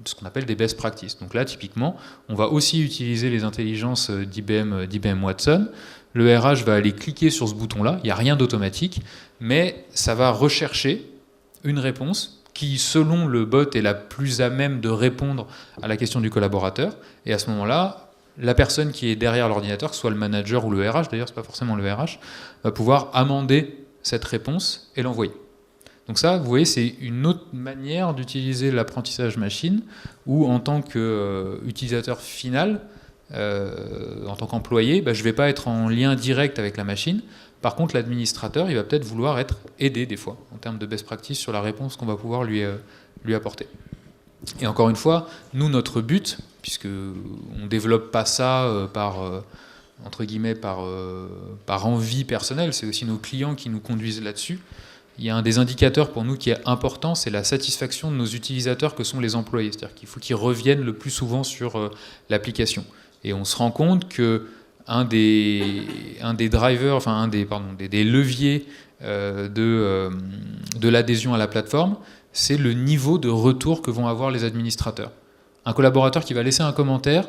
ce qu'on appelle des best practices. Donc là, typiquement, on va aussi utiliser les intelligences d'IBM Watson. Le RH va aller cliquer sur ce bouton-là, il n'y a rien d'automatique, mais ça va rechercher une réponse qui, selon le bot, est la plus à même de répondre à la question du collaborateur. Et à ce moment-là, la personne qui est derrière l'ordinateur, que ce soit le manager ou le RH, d'ailleurs, ce n'est pas forcément le RH, va pouvoir amender cette réponse et l'envoyer. Donc ça, vous voyez, c'est une autre manière d'utiliser l'apprentissage machine, où en tant qu'utilisateur final, en tant qu'employé, je ne vais pas être en lien direct avec la machine. Par contre, l'administrateur, il va peut-être vouloir être aidé des fois, en termes de best practice, sur la réponse qu'on va pouvoir lui apporter. Et encore une fois, nous, notre but, puisqu'on ne développe pas ça entre guillemets, par envie personnelle, c'est aussi nos clients qui nous conduisent là-dessus. Il y a un des indicateurs pour nous qui est important, c'est la satisfaction de nos utilisateurs que sont les employés. C'est-à-dire qu'il faut qu'ils reviennent le plus souvent sur l'application. Et on se rend compte que un des drivers, enfin des leviers de l'adhésion à la plateforme, c'est le niveau de retour que vont avoir les administrateurs. Un collaborateur qui va laisser un commentaire,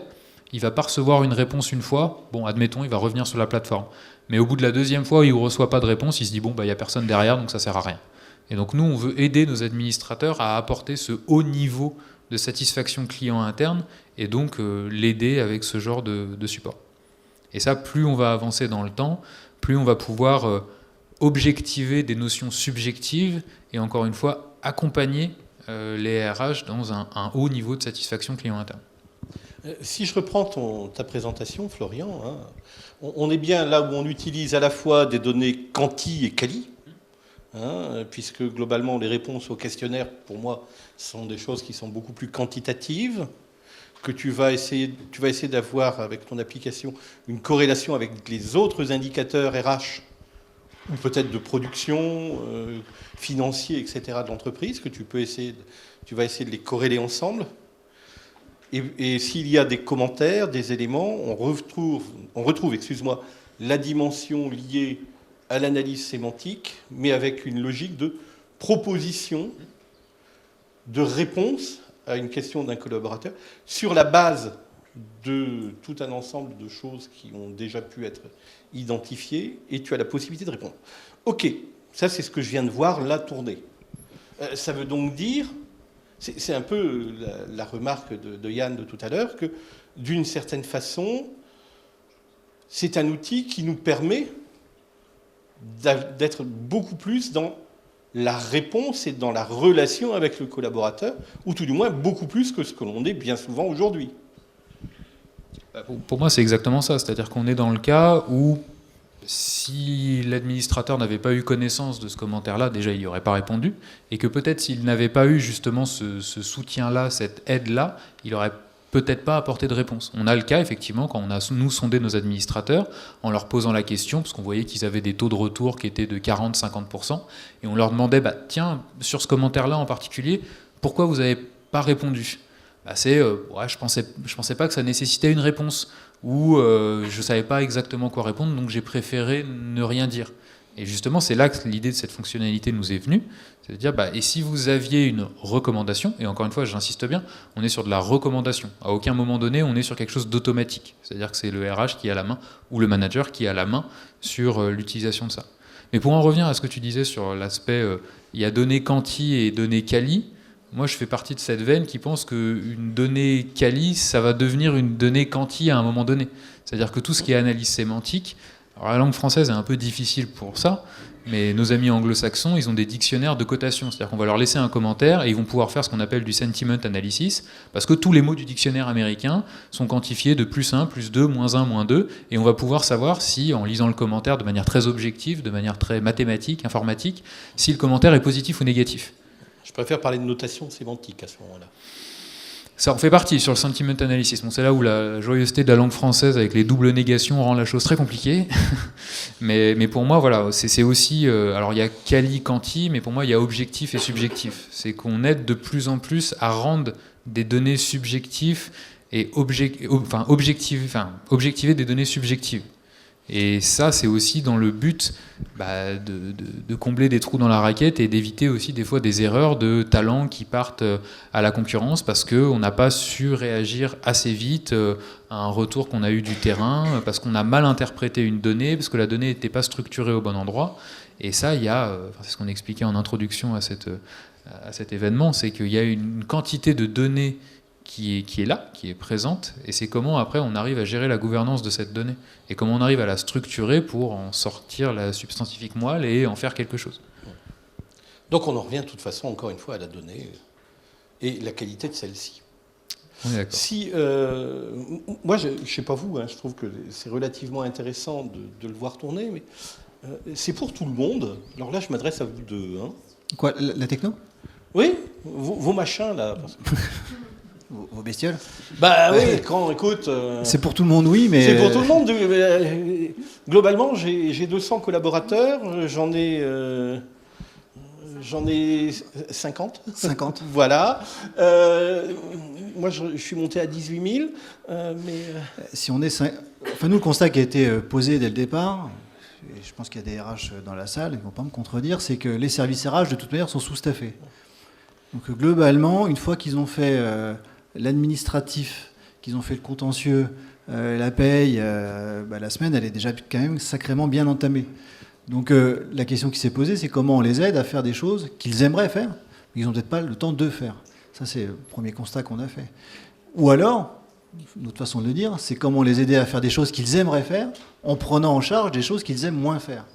il va pas recevoir une réponse une fois, bon, admettons, il va revenir sur la plateforme. Mais au bout de la deuxième fois, il ne reçoit pas de réponse, il se dit, bon, il n'y a personne derrière, donc ça sert à rien. Et donc nous, on veut aider nos administrateurs à apporter ce haut niveau de satisfaction client interne, et donc l'aider avec ce genre de support. Et ça, plus on va avancer dans le temps, plus on va pouvoir objectiver des notions subjectives, et encore une fois, accompagner les RH dans un haut niveau de satisfaction client interne. Si je reprends ta présentation, Florian, hein, on est bien là où on utilise à la fois des données quanti et quali, hein, puisque globalement les réponses aux questionnaires, pour moi, sont des choses qui sont beaucoup plus quantitatives, que tu vas essayer d'avoir avec ton application une corrélation avec les autres indicateurs RH, ou peut-être de production, financiers, etc. de l'entreprise, que tu vas essayer de les corréler ensemble. Et s'il y a des commentaires, des éléments, on retrouve la dimension liée à l'analyse sémantique, mais avec une logique de proposition, de réponse à une question d'un collaborateur, sur la base de tout un ensemble de choses qui ont déjà pu être identifiées, et tu as la possibilité de répondre. Ok, ça c'est ce que je viens de voir là tourner. Ça veut donc dire... C'est un peu la remarque de Yann de tout à l'heure, que d'une certaine façon, c'est un outil qui nous permet d'être beaucoup plus dans la réponse et dans la relation avec le collaborateur, ou tout du moins beaucoup plus que ce que l'on est bien souvent aujourd'hui. Pour moi, c'est exactement ça. C'est-à-dire qu'on est dans le cas où, si l'administrateur n'avait pas eu connaissance de ce commentaire-là, déjà, il n'y aurait pas répondu, et que peut-être s'il n'avait pas eu justement ce soutien-là, cette aide-là, il n'aurait peut-être pas apporté de réponse. On a le cas, effectivement, quand on a, nous, sondé nos administrateurs, en leur posant la question, parce qu'on voyait qu'ils avaient des taux de retour qui étaient de 40-50%, et on leur demandait, tiens, sur ce commentaire-là en particulier, pourquoi vous n'avez pas répondu ? Je pensais pas que ça nécessitait une réponse, ou je savais pas exactement quoi répondre, donc j'ai préféré ne rien dire. Et justement, c'est là que l'idée de cette fonctionnalité nous est venue, c'est de dire, et si vous aviez une recommandation, et encore une fois, j'insiste bien, on est sur de la recommandation. À aucun moment donné, on est sur quelque chose d'automatique. C'est-à-dire que c'est le RH qui a la main, ou le manager qui a la main sur l'utilisation de ça. Mais pour en revenir à ce que tu disais sur l'aspect, il y a données quanti et données quali. Moi, je fais partie de cette veine qui pense qu'une donnée quali, ça va devenir une donnée quanti à un moment donné. C'est-à-dire que tout ce qui est analyse sémantique, alors la langue française est un peu difficile pour ça, mais nos amis anglo-saxons, ils ont des dictionnaires de cotation. C'est-à-dire qu'on va leur laisser un commentaire et ils vont pouvoir faire ce qu'on appelle du sentiment analysis, parce que tous les mots du dictionnaire américain sont quantifiés de +1, +2, -1, -2, et on va pouvoir savoir si, en lisant le commentaire de manière très objective, de manière très mathématique, informatique, si le commentaire est positif ou négatif. Je préfère parler de notation sémantique à ce moment-là. Ça en fait partie sur le sentiment analysis. Bon, c'est là où la joyeuseté de la langue française avec les doubles négations rend la chose très compliquée. mais pour moi, voilà, c'est aussi... alors il y a quali, quanti, mais pour moi il y a objectif et subjectif. C'est qu'on aide de plus en plus à rendre des données subjectives et objectiver des données subjectives. Et ça, c'est aussi dans le but de combler des trous dans la raquette et d'éviter aussi des fois des erreurs de talents qui partent à la concurrence parce qu'on n'a pas su réagir assez vite à un retour qu'on a eu du terrain, parce qu'on a mal interprété une donnée, parce que la donnée n'était pas structurée au bon endroit. Et ça, il y a, c'est ce qu'on expliquait en introduction à cet événement, c'est qu'il y a une quantité de données qui est là, qui est présente, et c'est comment après on arrive à gérer la gouvernance de cette donnée, et comment on arrive à la structurer pour en sortir la substantifique moelle et en faire quelque chose. Donc on en revient de toute façon encore une fois à la donnée et la qualité de celle-ci. On est d'accord. Moi je ne sais pas vous, je trouve que c'est relativement intéressant de le voir tourner, mais c'est pour tout le monde. Alors là je m'adresse à vous deux. Quoi, la techno ? Oui, vos machins là. Parce que... Vos bestioles ? Oui, écoute... c'est pour tout le monde, oui, mais... C'est pour tout le monde. Globalement, j'ai 200 collaborateurs, j'en ai J'en ai 50. 50. Voilà. Moi, je suis monté à 18 000. Si on est enfin, nous, le constat qui a été posé dès le départ, et je pense qu'il y a des RH dans la salle, ils ne vont pas me contredire, c'est que les services RH, de toute manière, sont sous-staffés. Donc globalement, une fois qu'ils ont fait l'administratif, qu'ils ont fait le contentieux, la paye, la semaine, elle est déjà quand même sacrément bien entamée. Donc la question qui s'est posée, c'est comment on les aide à faire des choses qu'ils aimeraient faire, mais ils n'ont peut-être pas le temps de faire. Ça, c'est le premier constat qu'on a fait. Ou alors, une autre façon de le dire, c'est comment les aider à faire des choses qu'ils aimeraient faire en prenant en charge des choses qu'ils aiment moins faire.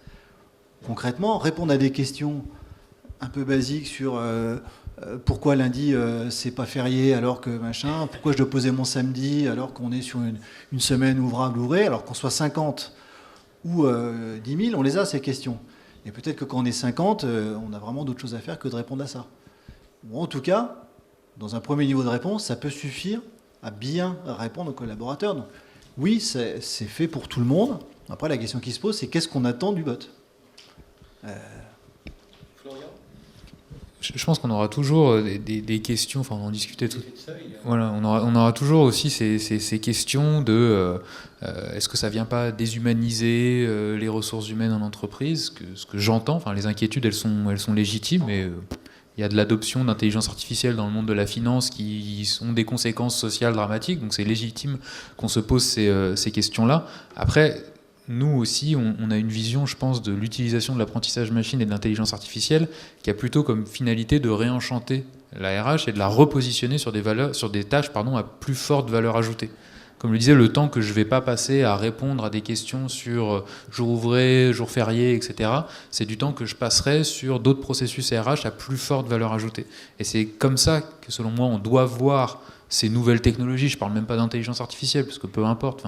Concrètement, répondre à des questions un peu basiques sur pourquoi lundi c'est pas férié alors que machin, pourquoi je dois poser mon samedi alors qu'on est sur une semaine ouvrable ouvrée, alors qu'on soit 50 ou 10 000, on les a ces questions. Et peut-être que quand on est 50, on a vraiment d'autres choses à faire que de répondre à ça. Ou en tout cas, dans un premier niveau de réponse, ça peut suffire à bien répondre aux collaborateurs. Donc, oui, c'est fait pour tout le monde. Après, la question qui se pose, c'est qu'est-ce qu'on attend du bot ? Je pense qu'on aura toujours des questions, enfin on en discutait tout. Voilà, on aura toujours aussi ces questions de est-ce que ça vient pas déshumaniser les ressources humaines en entreprise, ce que j'entends, enfin les inquiétudes elles sont légitimes, et il y a de l'adoption d'intelligence artificielle dans le monde de la finance qui ont des conséquences sociales dramatiques, donc c'est légitime qu'on se pose ces questions-là. Après, nous aussi, on a une vision, je pense, de l'utilisation de l'apprentissage machine et de l'intelligence artificielle qui a plutôt comme finalité de réenchanter la RH et de la repositionner sur des tâches à plus forte valeur ajoutée. Comme le disait, le temps que je ne vais pas passer à répondre à des questions sur jour ouvré, jour férié, etc., c'est du temps que je passerai sur d'autres processus RH à plus forte valeur ajoutée. Et c'est comme ça que, selon moi, on doit voir ces nouvelles technologies. Je ne parle même pas d'intelligence artificielle, parce que peu importe.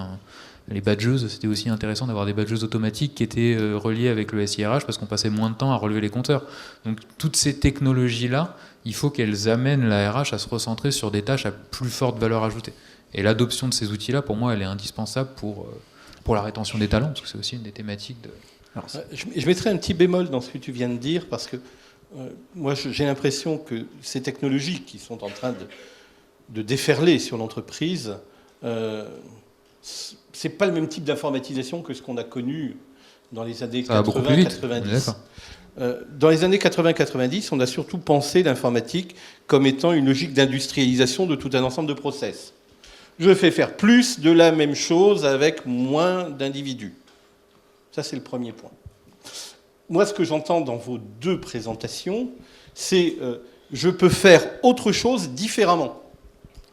Les badgeuses, c'était aussi intéressant d'avoir des badgeuses automatiques qui étaient reliées avec le SIRH parce qu'on passait moins de temps à relever les compteurs. Donc toutes ces technologies-là, il faut qu'elles amènent la RH à se recentrer sur des tâches à plus forte valeur ajoutée. Et l'adoption de ces outils-là, pour moi, elle est indispensable pour la rétention des talents, parce que c'est aussi une des thématiques de... Alors, je mettrai un petit bémol dans ce que tu viens de dire, parce que moi, j'ai l'impression que ces technologies qui sont en train de déferler sur l'entreprise... c'est pas le même type d'informatisation que ce qu'on a connu dans les années 80-90. Dans les années 80-90, on a surtout pensé l'informatique comme étant une logique d'industrialisation de tout un ensemble de process. Je fais faire plus de la même chose avec moins d'individus. Ça, c'est le premier point. Moi, ce que j'entends dans vos deux présentations, c'est je peux faire autre chose différemment.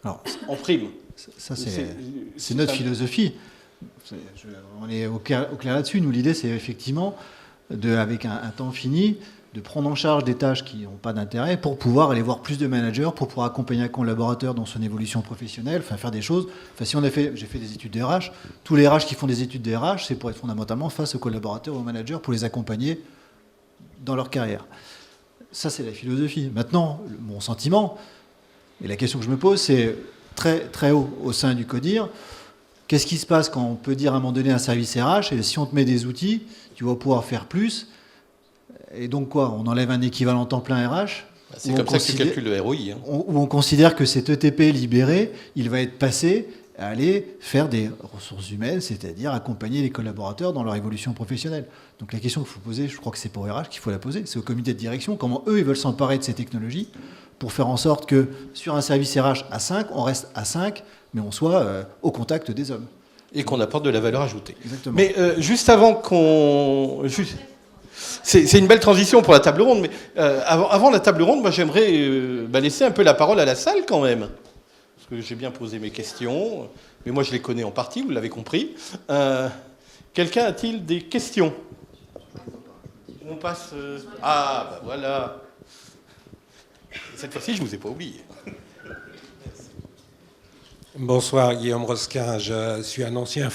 Alors, en prime. Ça, c'est notre philosophie. On est au clair là-dessus. Nous, l'idée, c'est effectivement, avec un temps fini, de prendre en charge des tâches qui n'ont pas d'intérêt pour pouvoir aller voir plus de managers, pour pouvoir accompagner un collaborateur dans son évolution professionnelle, enfin faire des choses. Enfin, si j'ai fait des études RH, tous les RH qui font des études RH, c'est pour être fondamentalement face aux collaborateurs, aux managers, pour les accompagner dans leur carrière. Ça, c'est la philosophie. Maintenant, mon sentiment, et la question que je me pose, c'est très, très haut au sein du CODIR. Qu'est-ce qui se passe quand on peut dire à un moment donné à un service RH, et si on te met des outils, tu vas pouvoir faire plus? Et donc quoi? On enlève un équivalent temps plein RH? C'est comme ça que tu calcules le ROI. Où on considère que cet ETP libéré, il va être passé à aller faire des ressources humaines, c'est-à-dire accompagner les collaborateurs dans leur évolution professionnelle. Donc la question qu'il faut poser, je crois que c'est pour RH qu'il faut la poser, c'est au comité de direction, comment eux, ils veulent s'emparer de ces technologies pour faire en sorte que sur un service RH à 5, on reste à 5, mais on soit au contact des hommes. Et qu'on apporte de la valeur ajoutée. Exactement. Mais juste avant qu'on... C'est une belle transition pour la table ronde, mais avant la table ronde, moi j'aimerais laisser un peu la parole à la salle quand même. Parce que j'ai bien posé mes questions, mais moi je les connais en partie, vous l'avez compris. Quelqu'un a-t-il des questions? On passe... Ah, bah voilà. Cette fois-ci, je ne vous ai pas oublié. Bonsoir, Guillaume Rosquin. Je suis un ancien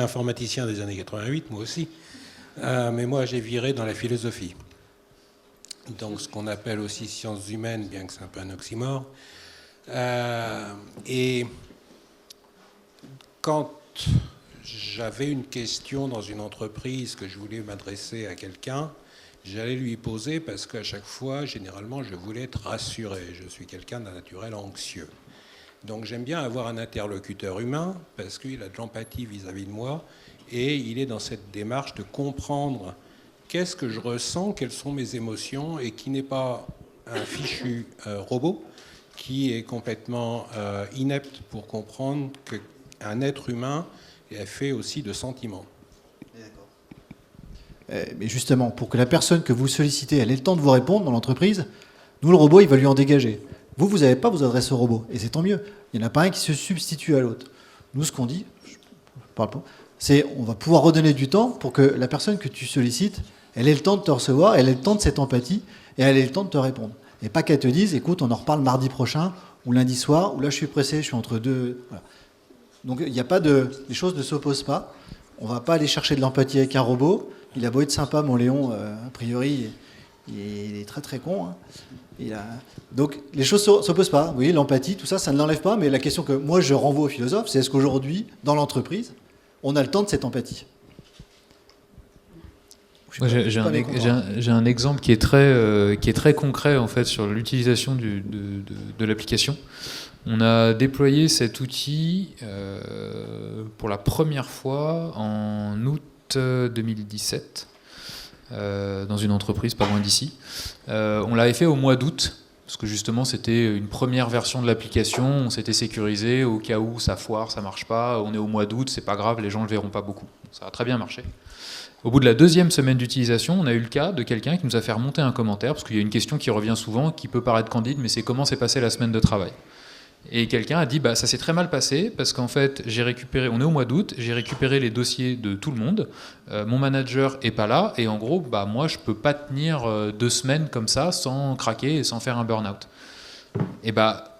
informaticien des années 88, moi aussi. Mais moi, j'ai viré dans la philosophie. Donc, ce qu'on appelle aussi sciences humaines, bien que c'est un peu un oxymore. Et quand j'avais une question dans une entreprise que je voulais m'adresser à quelqu'un, J'allais lui poser parce qu'à chaque fois, généralement, je voulais être rassuré. Je suis quelqu'un d'un naturel anxieux. Donc j'aime bien avoir un interlocuteur humain parce qu'il a de l'empathie vis-à-vis de moi et il est dans cette démarche de comprendre qu'est-ce que je ressens, quelles sont mes émotions et qui n'est pas un fichu robot qui est complètement inepte pour comprendre qu'un être humain est fait aussi de sentiments. Mais justement, pour que la personne que vous sollicitez elle ait le temps de vous répondre dans l'entreprise, nous, le robot, il va lui en dégager. Vous n'avez pas vos adresses au robot, et c'est tant mieux. Il n'y en a pas un qui se substitue à l'autre. Nous, ce qu'on dit, c'est on va pouvoir redonner du temps pour que la personne que tu sollicites, elle ait le temps de te recevoir, elle ait le temps de cette empathie, et elle ait le temps de te répondre. Et pas qu'elle te dise, écoute, on en reparle mardi prochain, ou lundi soir, ou là, je suis pressé, je suis entre deux... Voilà. Donc, il n'y a pas de... Les choses ne s'opposent pas. On ne va pas aller chercher de l'empathie avec un robot. Il a beau être sympa, mon Léon, a priori, il est très très con. Hein. Donc les choses ne s'opposent pas. Oui, l'empathie, tout ça, ça ne l'enlève pas. Mais la question que moi je renvoie aux philosophes, c'est est-ce qu'aujourd'hui, dans l'entreprise, on a le temps de cette empathie ? J'ai un exemple qui est très concret en fait sur l'utilisation de l'application. On a déployé cet outil pour la première fois en août 2017 dans une entreprise pas loin d'ici. On l'avait fait au mois d'août parce que justement c'était une première version de l'application, on s'était sécurisé au cas où ça foire, ça marche pas, on est au mois d'août, c'est pas grave, les gens le verront pas beaucoup. Ça a très bien marché. Au bout de la deuxième semaine d'utilisation, on a eu le cas de quelqu'un qui nous a fait remonter un commentaire parce qu'il y a une question qui revient souvent, qui peut paraître candide, mais c'est comment s'est passée la semaine de travail. Et quelqu'un a dit ça s'est très mal passé parce qu'en fait on est au mois d'août, j'ai récupéré les dossiers de tout le monde, mon manager est pas là et en gros moi je peux pas tenir 2 semaines comme ça sans craquer et sans faire un burn-out. Et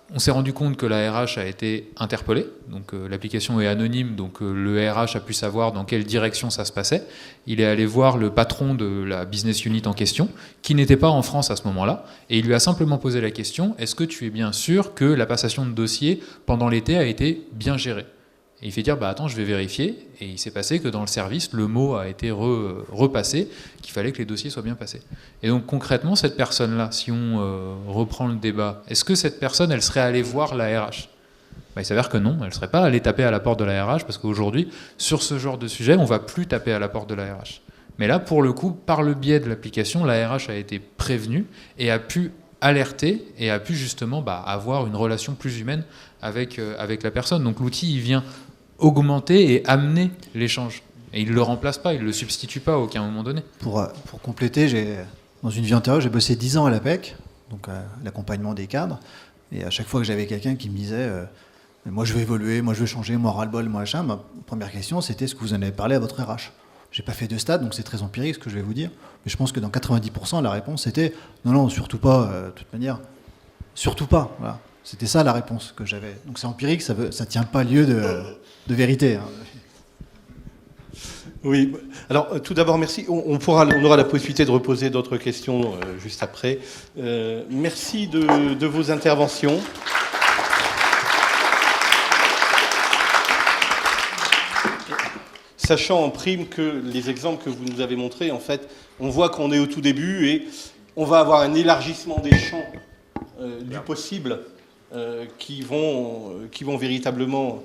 on s'est rendu compte que la RH a été interpellée, donc l'application est anonyme, donc le RH a pu savoir dans quelle direction ça se passait. Il est allé voir le patron de la business unit en question, qui n'était pas en France à ce moment-là, et il lui a simplement posé la question, est-ce que tu es bien sûr que la passation de dossier pendant l'été a été bien gérée ? Et il fait dire, attends, je vais vérifier. Et il s'est passé que dans le service, le mot a été repassé, qu'il fallait que les dossiers soient bien passés. Et donc concrètement, cette personne-là, si on reprend le débat, est-ce que cette personne, elle serait allée voir la RH ? Il s'avère que non, elle ne serait pas allée taper à la porte de la RH, parce qu'aujourd'hui, sur ce genre de sujet, on ne va plus taper à la porte de la RH. Mais là, pour le coup, par le biais de l'application, la RH a été prévenue et a pu alerter et a pu justement avoir une relation plus humaine avec la personne. Donc l'outil, il vient augmenter et amener l'échange. Et il ne le remplace pas, il ne le substitue pas à aucun moment donné. Pour compléter, dans une vie antérieure, j'ai bossé 10 ans à l'APEC, donc l'accompagnement des cadres. Et à chaque fois que j'avais quelqu'un qui me disait moi je veux évoluer, moi je veux changer, moi ras-le-bol, moi machin, ma première question c'était est-ce que vous en avez parlé à votre RH ? J'ai pas fait de stade, donc c'est très empirique ce que je vais vous dire. Mais je pense que dans 90%, la réponse c'était non, surtout pas, de toute manière, surtout pas. Voilà. C'était ça la réponse que j'avais. Donc c'est empirique, ça tient pas lieu de vérité. Hein. Oui, alors tout d'abord merci. On aura la possibilité de reposer d'autres questions juste après. Merci de vos interventions. Sachant en prime que les exemples que vous nous avez montrés, en fait, on voit qu'on est au tout début et on va avoir un élargissement des champs du possible qui vont véritablement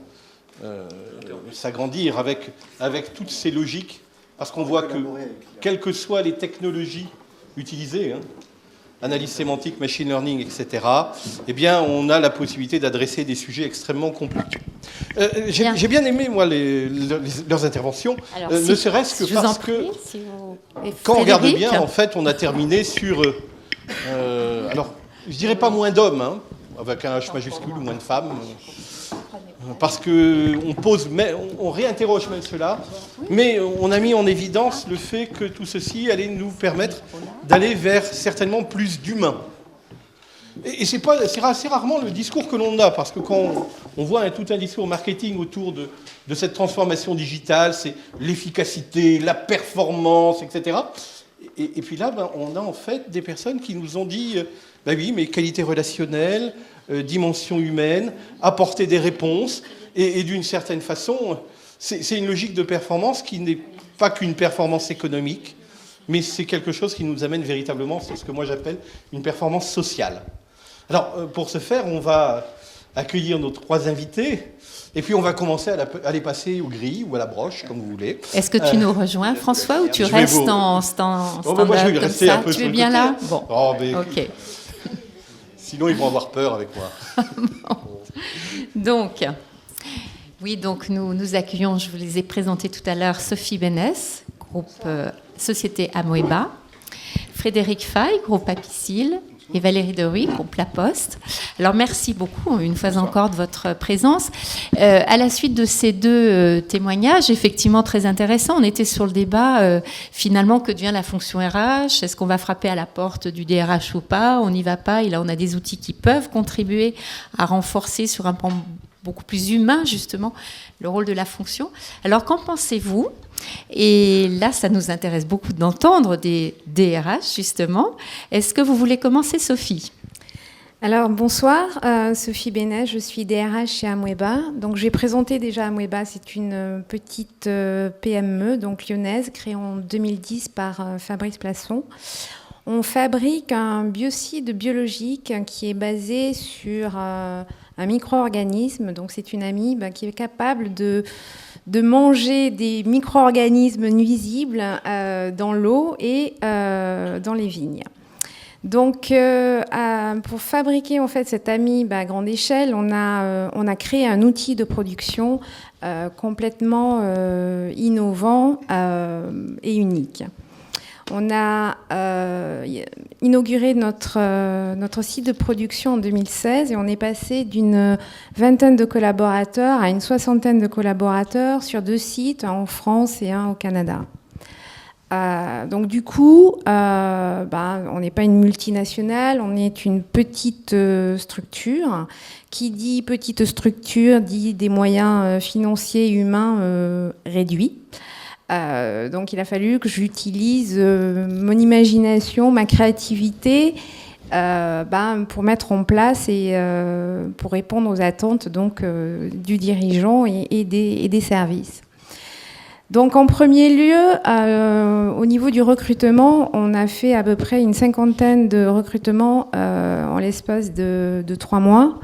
s'agrandir avec toutes ces logiques, parce qu'on voit que, quelles que soient les technologies utilisées, analyse sémantique, machine learning, etc., eh bien, on a la possibilité d'adresser des sujets extrêmement complexes. J'ai bien aimé, moi, leurs interventions, alors, ne serait-ce que parce que, quand on regarde bien, en fait, on a terminé sur... alors, je dirais pas moins d'hommes, avec un H majuscule, ou moins de femmes, parce qu'on réinterroge même cela, mais on a mis en évidence le fait que tout ceci allait nous permettre d'aller vers certainement plus d'humains. Et c'est assez rarement le discours que l'on a, parce que quand on voit tout un discours marketing autour de cette transformation digitale, c'est l'efficacité, la performance, etc. Et puis là, on a en fait des personnes qui nous ont dit, oui, mais qualité relationnelle, dimension humaine, apporter des réponses, et d'une certaine façon, c'est une logique de performance qui n'est pas qu'une performance économique, mais c'est quelque chose qui nous amène véritablement, c'est ce que moi j'appelle une performance sociale. Alors, pour ce faire, on va accueillir nos 3 invités, et puis on va commencer à les passer aux grilles ou à la broche, comme vous voulez. Est-ce que tu nous rejoins, François, ou tu restes en stand-up moi, je vais comme rester ça? un peu Tu sur es le bien côté. là? Bon, Oh, mais ok. sinon, ils vont avoir peur avec moi. Donc, oui, donc nous accueillons, je vous les ai présentés tout à l'heure, Sophie Bénès, groupe Société Amoeba, Frédéric Fay, groupe Apicil, et Valérie Deruy, groupe La Poste. Alors, merci beaucoup, une fois encore, de votre présence. À la suite de ces 2 témoignages, effectivement très intéressants, on était sur le débat, finalement, que devient la fonction RH? Est-ce qu'on va frapper à la porte du DRH ou pas? On n'y va pas, et là, on a des outils qui peuvent contribuer à renforcer sur un plan beaucoup plus humain, justement, le rôle de la fonction. Alors, qu'en pensez-vous? Et là, ça nous intéresse beaucoup d'entendre des DRH, justement. Est-ce que vous voulez commencer, Sophie? Alors, bonsoir, Sophie Bénès, je suis DRH chez Amoeba. Donc, je vais présenter déjà Amoeba, c'est une petite PME, donc lyonnaise, créée en 2010 par Fabrice Plasson. On fabrique un biocide biologique qui est basé sur un micro-organisme. Donc, c'est une amibe qui est capable de manger des micro-organismes nuisibles dans l'eau et dans les vignes. Donc, pour fabriquer en fait cette amibe à grande échelle, on a créé un outil de production complètement innovant et unique. On a inauguré notre site de production en 2016 et on est passé d'une 20aine de collaborateurs à une 60aine de collaborateurs sur 2 sites, un en France et un au Canada. Donc du coup, on n'est pas une multinationale, on est une petite structure. Qui dit petite structure dit des moyens financiers et humains réduits. Donc il a fallu que j'utilise mon imagination, ma créativité pour mettre en place et pour répondre aux attentes donc, du dirigeant et des services. Donc en premier lieu, au niveau du recrutement, on a fait à peu près une 50aine de recrutements en l'espace de 3 mois.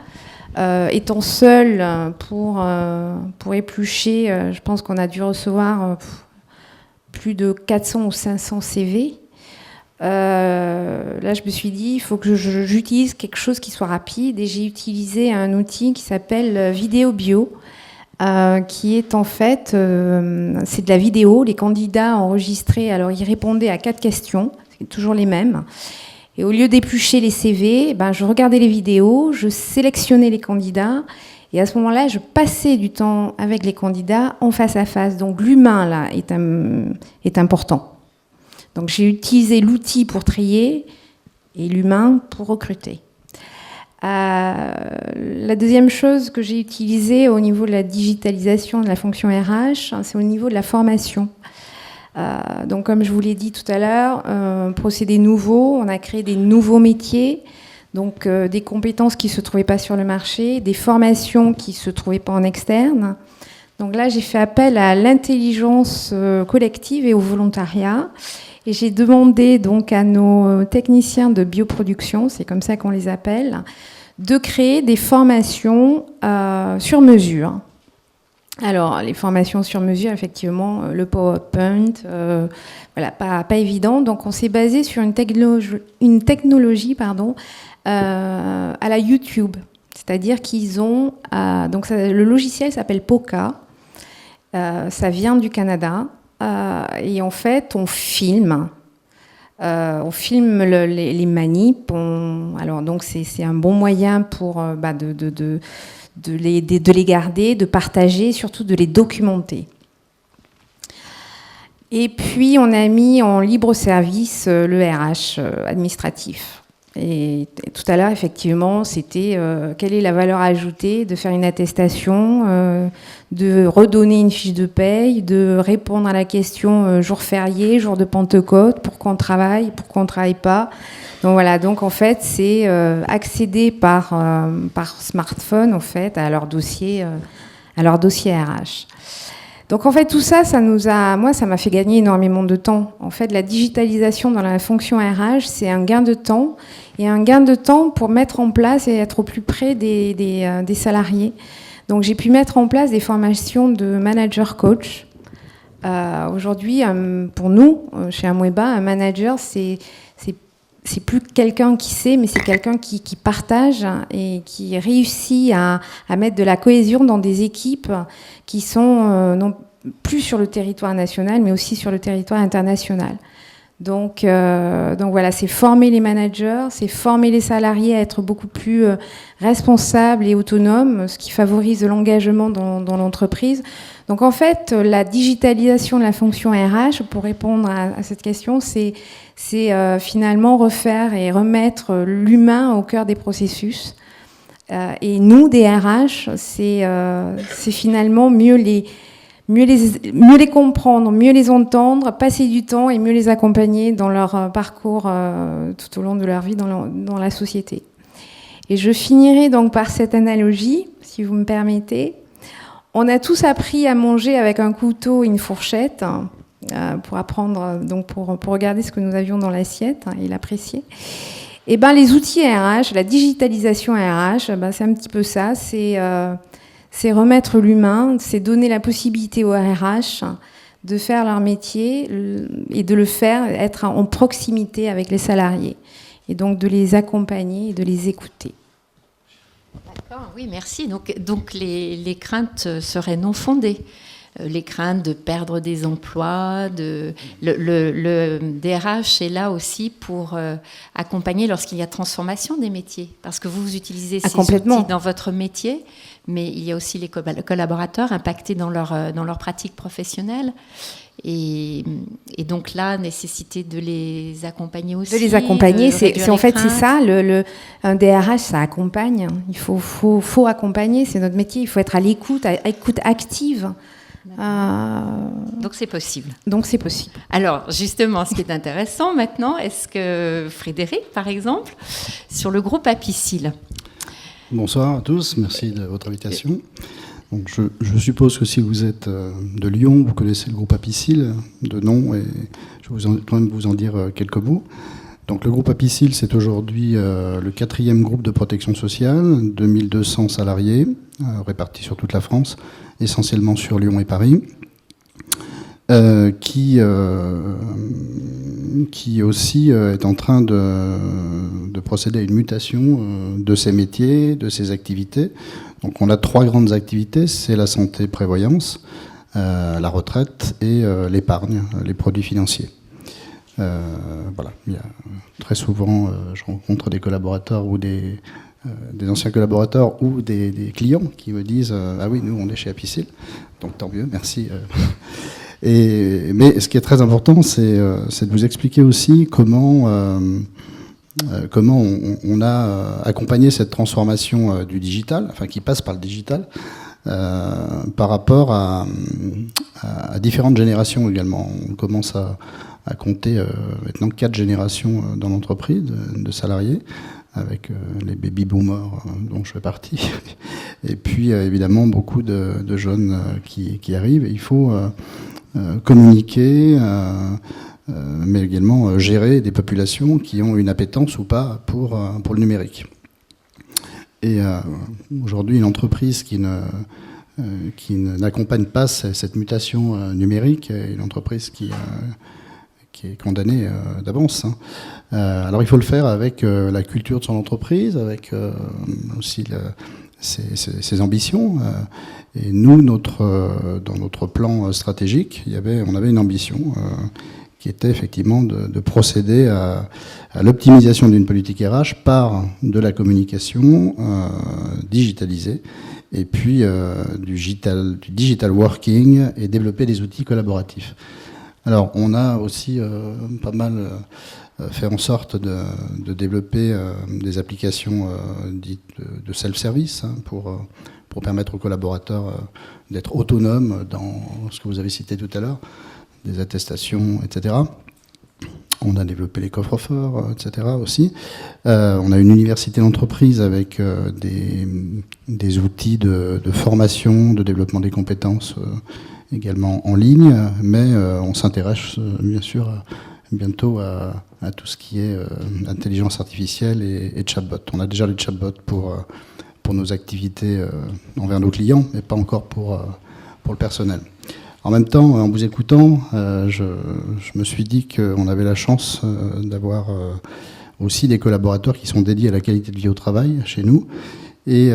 Étant seule pour éplucher, je pense qu'on a dû recevoir plus de 400 ou 500 CV. Là, je me suis dit, il faut que j'utilise quelque chose qui soit rapide et j'ai utilisé un outil qui s'appelle Vidéo Bio, qui est en fait, c'est de la vidéo. Les candidats enregistrés, alors ils répondaient à 4 questions, c'est toujours les mêmes. Et au lieu d'éplucher les CV, je regardais les vidéos, je sélectionnais les candidats. Et à ce moment-là, je passais du temps avec les candidats en face à face. Donc l'humain, là, est important. Donc j'ai utilisé l'outil pour trier et l'humain pour recruter. La deuxième chose que j'ai utilisée au niveau de la digitalisation de la fonction RH, c'est au niveau de la formation. Donc comme je vous l'ai dit tout à l'heure, procédé nouveau, on a créé des nouveaux métiers, donc des compétences qui ne se trouvaient pas sur le marché, des formations qui ne se trouvaient pas en externe. Donc là, j'ai fait appel à l'intelligence collective et au volontariat. Et j'ai demandé donc à nos techniciens de bioproduction, c'est comme ça qu'on les appelle, de créer des formations sur mesure. Alors, les formations sur mesure, effectivement, le PowerPoint, voilà, pas évident. Donc, on s'est basé sur une technologie à la YouTube. C'est-à-dire qu'ils ont... donc, le logiciel s'appelle Poca. Ça vient du Canada. Et en fait, on filme. On filme les manips. Alors, donc, c'est un bon moyen pour de les garder, de partager, surtout de les documenter. Et puis, on a mis en libre service le RH administratif. Et tout à l'heure, effectivement, c'était quelle est la valeur ajoutée de faire une attestation, de redonner une fiche de paye, de répondre à la question jour férié, jour de Pentecôte, pourquoi on travaille, pourquoi on ne travaille pas. Donc voilà, donc en fait, c'est accéder par smartphone en fait, à leur dossier RH. Donc en fait tout ça, ça m'a fait gagner énormément de temps. En fait, la digitalisation dans la fonction RH, c'est un gain de temps et un gain de temps pour mettre en place et être au plus près des salariés. Donc j'ai pu mettre en place des formations de manager coach. Aujourd'hui, pour nous, chez Amweba, un manager, c'est plus quelqu'un qui sait, mais c'est quelqu'un qui partage et qui réussit à mettre de la cohésion dans des équipes qui sont non plus sur le territoire national, mais aussi sur le territoire international. Donc voilà, c'est former les managers, c'est former les salariés à être beaucoup plus responsables et autonomes, ce qui favorise l'engagement dans l'entreprise. Donc en fait, la digitalisation de la fonction RH, pour répondre à cette question, c'est finalement refaire et remettre l'humain au cœur des processus. Et nous, des RH, c'est finalement mieux les comprendre, mieux les entendre, passer du temps et mieux les accompagner dans leur parcours tout au long de leur vie dans la société. Et je finirai donc par cette analogie, si vous me permettez. On a tous appris à manger avec un couteau et une fourchette pour apprendre, donc pour regarder ce que nous avions dans l'assiette et l'apprécier. Et ben les outils RH, la digitalisation RH, c'est un petit peu ça. C'est remettre l'humain, c'est donner la possibilité aux RH de faire leur métier et de le faire, être en proximité avec les salariés. Et donc de les accompagner et de les écouter. D'accord, oui, merci. Donc les craintes seraient non fondées. Les craintes de perdre des emplois, le DRH est là aussi pour accompagner lorsqu'il y a transformation des métiers. Parce que vous utilisez ces outils dans votre métier, mais il y a aussi les collaborateurs impactés dans leur pratique professionnelle. Et donc là, nécessité de les accompagner aussi. De les accompagner, c'est en fait c'est ça. Un DRH, ça accompagne. Il faut accompagner. C'est notre métier. Il faut être à l'écoute active. Donc c'est possible. Alors justement, ce qui est intéressant maintenant, est-ce que Frédéric, par exemple, sur le groupe Apicil. Bonsoir à tous, merci de votre invitation. Donc je suppose que si vous êtes de Lyon, vous connaissez le groupe Apicil de nom, et je vais quand même vous en dire quelques mots. Donc le groupe Apicil, c'est aujourd'hui le 4e groupe de protection sociale, 2200 salariés, répartis sur toute la France, essentiellement sur Lyon et Paris, qui aussi est en train de procéder à une mutation de ses métiers, de ses activités. Donc on a 3 grandes activités, c'est la santé-prévoyance, la retraite et l'épargne, les produits financiers. Voilà. Très souvent, je rencontre des collaborateurs ou des anciens collaborateurs ou des clients qui me disent ah oui, nous on est chez Apicil, donc tant mieux, merci. Mais ce qui est très important, c'est de vous expliquer aussi comment on a accompagné cette transformation du digital, enfin qui passe par le digital, par rapport à différentes générations également. On commence à compter maintenant 4 générations dans l'entreprise de salariés, avec les baby boomers dont je fais partie, et puis évidemment beaucoup de jeunes qui arrivent. Et il faut communiquer, mais également gérer des populations qui ont une appétence ou pas pour le numérique. Et aujourd'hui, une entreprise qui n'accompagne pas cette mutation numérique est une entreprise qui est condamnée d'avance. Alors il faut le faire avec la culture de son entreprise, avec aussi ses ambitions. Et nous, dans notre plan stratégique, on avait une ambition qui était effectivement de procéder à l'optimisation d'une politique RH par de la communication digitalisée, et puis du digital working, et développer des outils collaboratifs. Alors on a aussi pas mal fait en sorte de développer des applications dites de self-service, pour permettre aux collaborateurs d'être autonomes dans ce que vous avez cité tout à l'heure, des attestations, etc. On a développé les coffres-forts, etc. aussi. On a une université d'entreprise avec des outils de formation, de développement des compétences également en ligne, mais on s'intéresse bien sûr bientôt à tout ce qui est intelligence artificielle et chatbot. On a déjà les chatbots pour nos activités envers nos clients, mais pas encore pour le personnel. En même temps, en vous écoutant, je me suis dit qu'on avait la chance d'avoir aussi des collaborateurs qui sont dédiés à la qualité de vie au travail chez nous et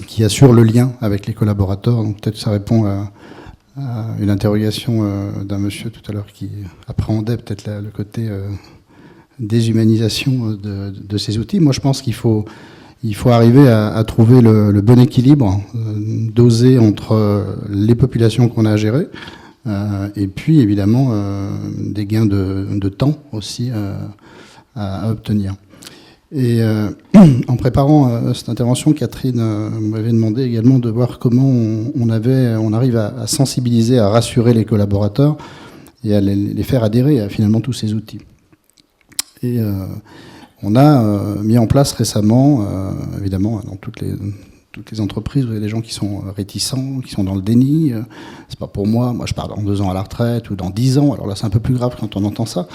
qui assurent le lien avec les collaborateurs. Donc peut-être ça répond à une interrogation d'un monsieur tout à l'heure qui appréhendait peut-être le côté déshumanisation de ces outils. Moi, je pense qu'il faut arriver à trouver le bon équilibre dosé entre les populations qu'on a à gérer et puis évidemment des gains de temps aussi à obtenir. Et en préparant cette intervention, Catherine m'avait demandé également de voir comment on arrive à sensibiliser, à rassurer les collaborateurs et à les faire adhérer à finalement tous ces outils. Et on a mis en place récemment, évidemment, dans toutes les entreprises, vous avez des gens qui sont réticents, qui sont dans le déni. C'est pas pour moi je pars dans 2 ans à la retraite ou dans 10 ans. Alors là, c'est un peu plus grave quand on entend ça.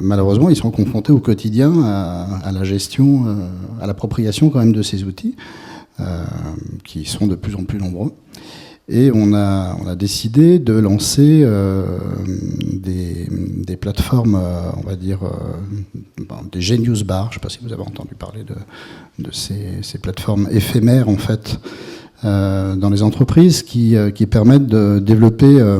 Malheureusement, ils sont confrontés au quotidien à la gestion, à l'appropriation quand même de ces outils, qui sont de plus en plus nombreux. Et on a décidé de lancer des plateformes, on va dire, des Genius Bar. Je ne sais pas si vous avez entendu parler de ces plateformes éphémères, en fait, dans les entreprises qui permettent de développer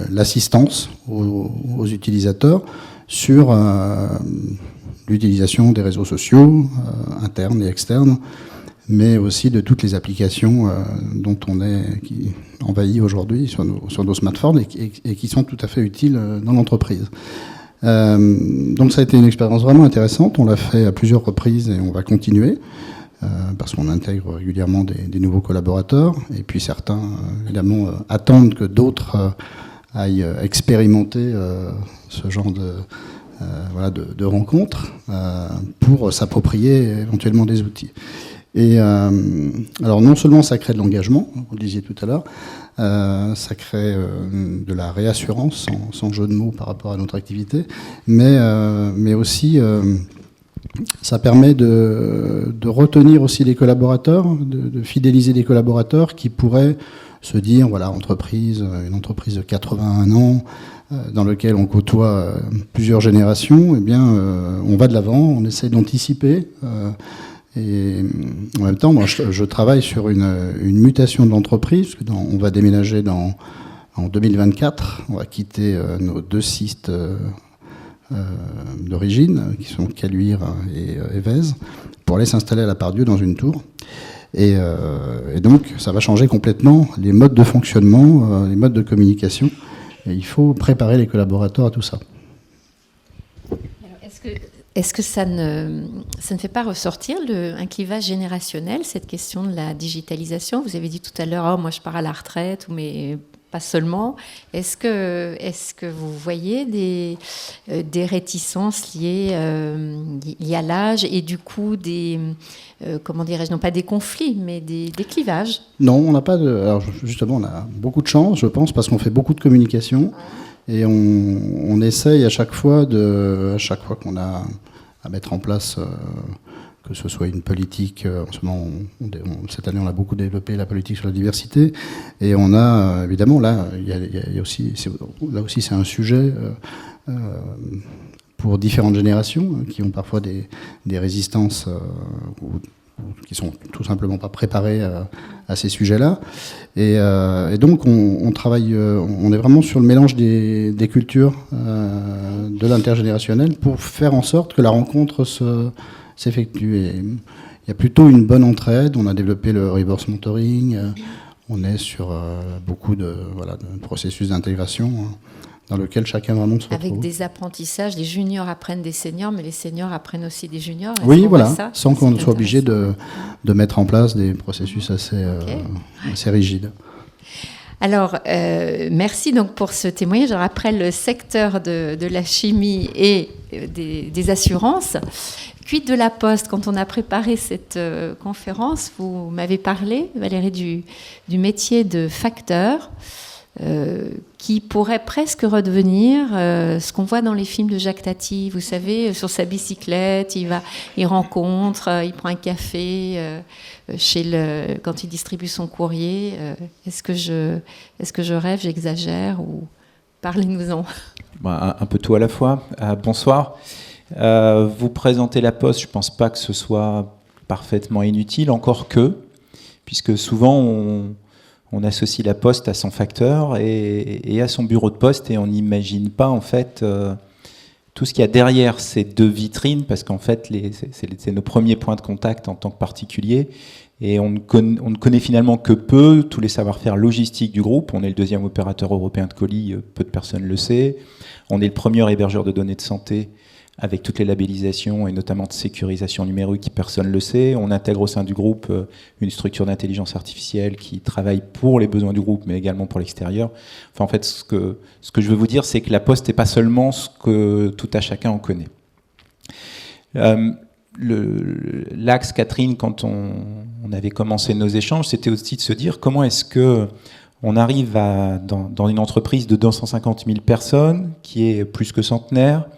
l'assistance aux utilisateurs sur l'utilisation des réseaux sociaux, internes et externes, mais aussi de toutes les applications qui envahissent aujourd'hui sur nos smartphones et qui sont tout à fait utiles dans l'entreprise. Donc ça a été une expérience vraiment intéressante. On l'a fait à plusieurs reprises et on va continuer parce qu'on intègre régulièrement des nouveaux collaborateurs. Et puis certains, évidemment, attendent que d'autres aillent expérimenter ce genre de rencontres pour s'approprier éventuellement des outils. Et alors non seulement ça crée de l'engagement, vous le disiez tout à l'heure, ça crée de la réassurance, sans jeu de mots par rapport à notre activité, mais aussi ça permet de retenir aussi les collaborateurs, de fidéliser des collaborateurs qui pourraient se dire, voilà, une entreprise de 81 ans, dans laquelle on côtoie plusieurs générations, eh bien, on va de l'avant, on essaie d'anticiper. Et en même temps, moi, je travaille sur une mutation de l'entreprise. On va déménager en 2024. On va quitter nos 2 sites d'origine, qui sont Caluire et Évezes, pour aller s'installer à la Part-Dieu dans une tour. Et donc, ça va changer complètement les modes de fonctionnement, les modes de communication. Et il faut préparer les collaborateurs à tout ça. Alors, est-ce que ça ne fait pas ressortir un clivage générationnel, cette question de la digitalisation? Vous avez dit tout à l'heure, moi je pars à la retraite, mais pas seulement. Est-ce que vous voyez des réticences liées à l'âge et du coup comment dirais-je, non pas des conflits, mais des clivages? Non, on n'a pas de... Alors justement, on a beaucoup de chance, je pense, parce qu'on fait beaucoup de communication. Et on essaye à chaque fois qu'on a à mettre en place, que ce soit une politique, en ce moment, cette année on a beaucoup développé la politique sur la diversité, et on a évidemment là, il y a aussi, là aussi c'est un sujet pour différentes générations qui ont parfois des résistances ou qui sont tout simplement pas préparés à ces sujets-là. Et donc on travaille, on est vraiment sur le mélange des cultures, de l'intergénérationnel, pour faire en sorte que la rencontre s'effectue. Et il y a plutôt une bonne entraide. On a développé le reverse mentoring. On est sur beaucoup de processus d'intégration, dans lequel chacun vraiment se retrouve. Avec des apprentissages, les juniors apprennent des seniors, mais les seniors apprennent aussi des juniors. Oui, voilà, sans qu'on soit obligé de mettre en place des processus assez rigides. Alors, merci donc pour ce témoignage. Alors, après le secteur de la chimie et des assurances, quid de la Poste? Quand on a préparé cette conférence, vous m'avez parlé, Valérie, du métier de facteur, qui pourrait presque redevenir ce qu'on voit dans les films de Jacques Tati. Vous savez, sur sa bicyclette, il rencontre, il prend un café quand il distribue son courrier. Est-ce que je rêve, j'exagère, ou parlez-nous-en. Un peu tout à la fois. Bonsoir. Vous présentez la Poste, je ne pense pas que ce soit parfaitement inutile, encore que, puisque souvent on associe la Poste à son facteur et à son bureau de poste, et on n'imagine pas en fait tout ce qu'il y a derrière ces deux vitrines, parce qu'en fait c'est nos premiers points de contact en tant que particulier, et on ne connaît finalement que peu tous les savoir-faire logistiques du groupe. On est le deuxième opérateur européen de colis, peu de personnes le savent. On est le premier hébergeur de données de santé avec toutes les labellisations et notamment de sécurisation numérique, personne ne le sait. On intègre au sein du groupe une structure d'intelligence artificielle qui travaille pour les besoins du groupe, mais également pour l'extérieur. Enfin, en fait, ce que je veux vous dire, c'est que la Poste n'est pas seulement ce que tout à chacun en connaît. L'axe, Catherine, quand on avait commencé nos échanges, c'était aussi de se dire comment est-ce que on arrive dans une entreprise de 250 000 personnes, qui est plus que centenaire,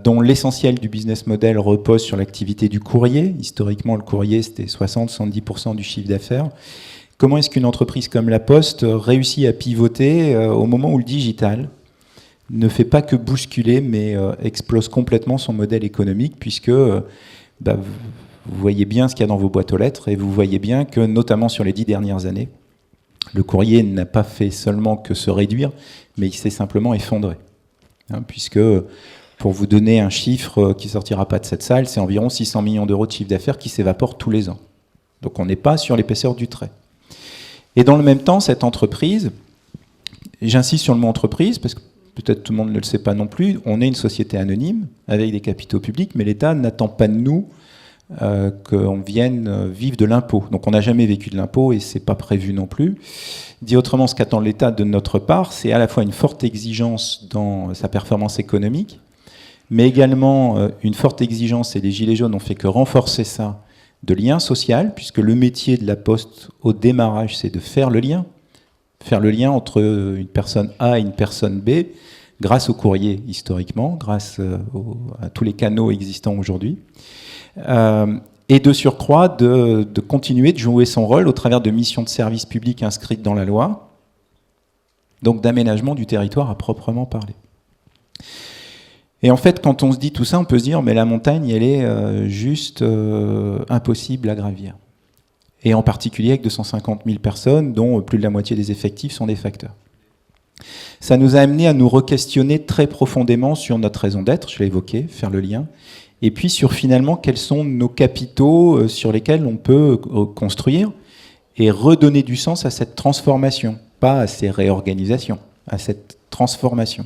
dont l'essentiel du business model repose sur l'activité du courrier. Historiquement, le courrier, c'était 60-70% du chiffre d'affaires. Comment est-ce qu'une entreprise comme La Poste réussit à pivoter au moment où le digital ne fait pas que bousculer, mais explose complètement son modèle économique, puisque vous voyez bien ce qu'il y a dans vos boîtes aux lettres, et vous voyez bien que, notamment sur les 10 dernières années, le courrier n'a pas fait seulement que se réduire, mais il s'est simplement effondré. Puisque... Pour vous donner un chiffre qui ne sortira pas de cette salle, c'est environ 600 millions d'euros de chiffre d'affaires qui s'évaporent tous les ans. Donc on n'est pas sur l'épaisseur du trait. Et dans le même temps, cette entreprise, j'insiste sur le mot entreprise, parce que peut-être tout le monde ne le sait pas non plus, on est une société anonyme, avec des capitaux publics, mais l'État n'attend pas de nous qu'on vienne vivre de l'impôt. Donc on n'a jamais vécu de l'impôt et ce n'est pas prévu non plus. Dit autrement, ce qu'attend l'État de notre part, c'est à la fois une forte exigence dans sa performance économique, mais également une forte exigence, et les Gilets jaunes n'ont fait que renforcer ça, de lien social, puisque le métier de la Poste au démarrage, c'est de faire le lien entre une personne A et une personne B, grâce au courrier historiquement, grâce à tous les canaux existants aujourd'hui, et de surcroît de continuer de jouer son rôle au travers de missions de service public inscrites dans la loi, donc d'aménagement du territoire à proprement parler. Et en fait, quand on se dit tout ça, on peut se dire, mais la montagne, elle est juste impossible à gravir. Et en particulier avec 250 000 personnes, dont plus de la moitié des effectifs sont des facteurs. Ça nous a amené à nous re-questionner très profondément sur notre raison d'être, je l'ai évoqué, faire le lien, et puis sur finalement quels sont nos capitaux sur lesquels on peut construire et redonner du sens à cette transformation, pas à ces réorganisations, à cette transformation.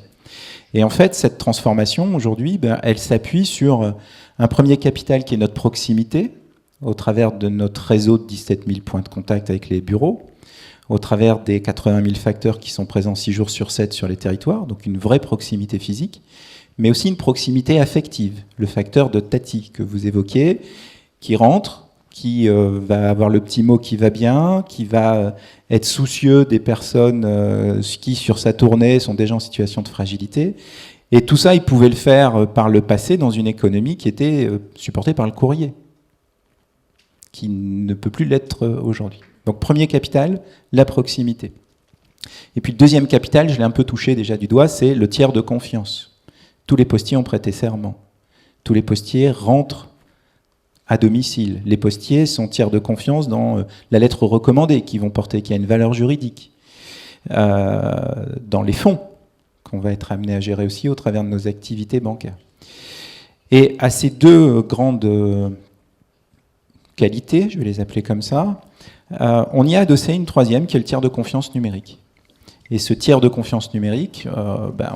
Et en fait, cette transformation, aujourd'hui, elle s'appuie sur un premier capital qui est notre proximité, au travers de notre réseau de 17 000 points de contact avec les bureaux, au travers des 80 000 facteurs qui sont présents 6 jours sur 7 sur les territoires, donc une vraie proximité physique, mais aussi une proximité affective, le facteur de Tati que vous évoquiez, qui rentre, qui va avoir le petit mot qui va bien, qui va être soucieux des personnes qui, sur sa tournée, sont déjà en situation de fragilité. Et tout ça, il pouvait le faire par le passé dans une économie qui était supportée par le courrier, qui ne peut plus l'être aujourd'hui. Donc premier capital, la proximité. Et puis le deuxième capital, je l'ai un peu touché déjà du doigt, c'est le tiers de confiance. Tous les postiers ont prêté serment. Tous les postiers rentrent à domicile. Les postiers sont tiers de confiance dans la lettre recommandée qui vont porter, qui a une valeur juridique, dans les fonds qu'on va être amené à gérer aussi au travers de nos activités bancaires. Et à ces deux grandes qualités, je vais les appeler comme ça, on y a adossé une troisième qui est le tiers de confiance numérique. Et ce tiers de confiance numérique,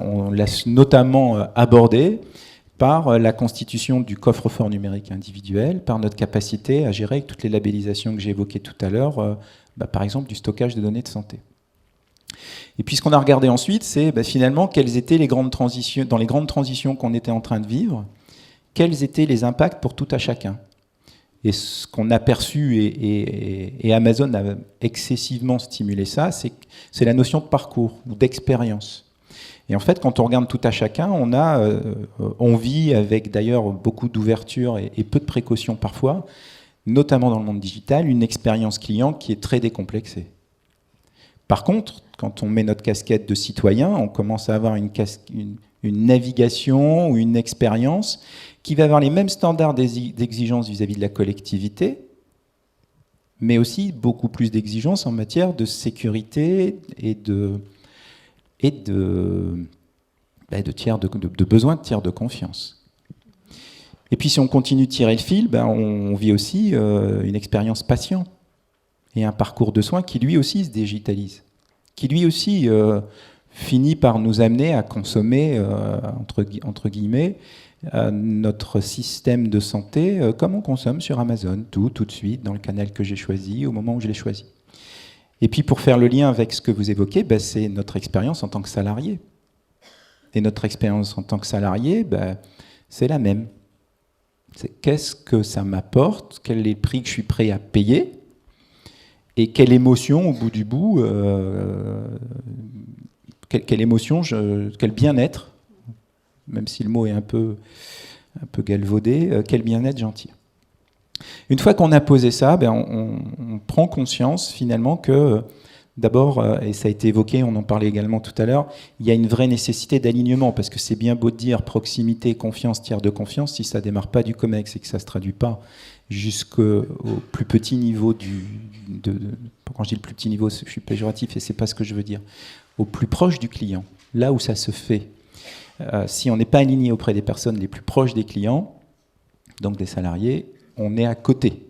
on l'a notamment abordé par la constitution du coffre-fort numérique individuel, par notre capacité à gérer avec toutes les labellisations que j'ai évoquées tout à l'heure, par exemple du stockage de données de santé. Et puis ce qu'on a regardé ensuite, c'est finalement quelles étaient les grandes transitions, dans les grandes transitions qu'on était en train de vivre, quels étaient les impacts pour tout à chacun. Et ce qu'on a perçu, et Amazon a excessivement stimulé ça, c'est la notion de parcours ou d'expérience. Et en fait, quand on regarde tout à chacun, on vit avec d'ailleurs beaucoup d'ouverture et peu de précautions parfois, notamment dans le monde digital, une expérience client qui est très décomplexée. Par contre, quand on met notre casquette de citoyen, on commence à avoir une navigation ou une expérience qui va avoir les mêmes standards d'exigence vis-à-vis de la collectivité, mais aussi beaucoup plus d'exigences en matière de sécurité et de besoin de tiers de confiance. Et puis si on continue de tirer le fil, on vit aussi une expérience patient et un parcours de soins qui lui aussi se digitalise, qui lui aussi finit par nous amener à consommer, entre guillemets, notre système de santé comme on consomme sur Amazon, tout de suite, dans le canal que j'ai choisi, au moment où je l'ai choisi. Et puis pour faire le lien avec ce que vous évoquez, c'est notre expérience en tant que salarié. Et notre expérience en tant que salarié, c'est la même. C'est qu'est-ce que ça m'apporte, quel est le prix que je suis prêt à payer, et quelle émotion, au bout du bout, quelle émotion, quel bien-être, même si le mot est un peu galvaudé, quel bien-être j'en tire. Une fois qu'on a posé ça, on prend conscience finalement que, d'abord, et ça a été évoqué, on en parlait également tout à l'heure, il y a une vraie nécessité d'alignement, parce que c'est bien beau de dire proximité, confiance, tiers de confiance, si ça ne démarre pas du COMEX et que ça ne se traduit pas jusqu'au plus petit niveau quand je dis le plus petit niveau, je suis péjoratif et ce n'est pas ce que je veux dire, au plus proche du client, là où ça se fait. Si on n'est pas aligné auprès des personnes les plus proches des clients, donc des salariés, on est à côté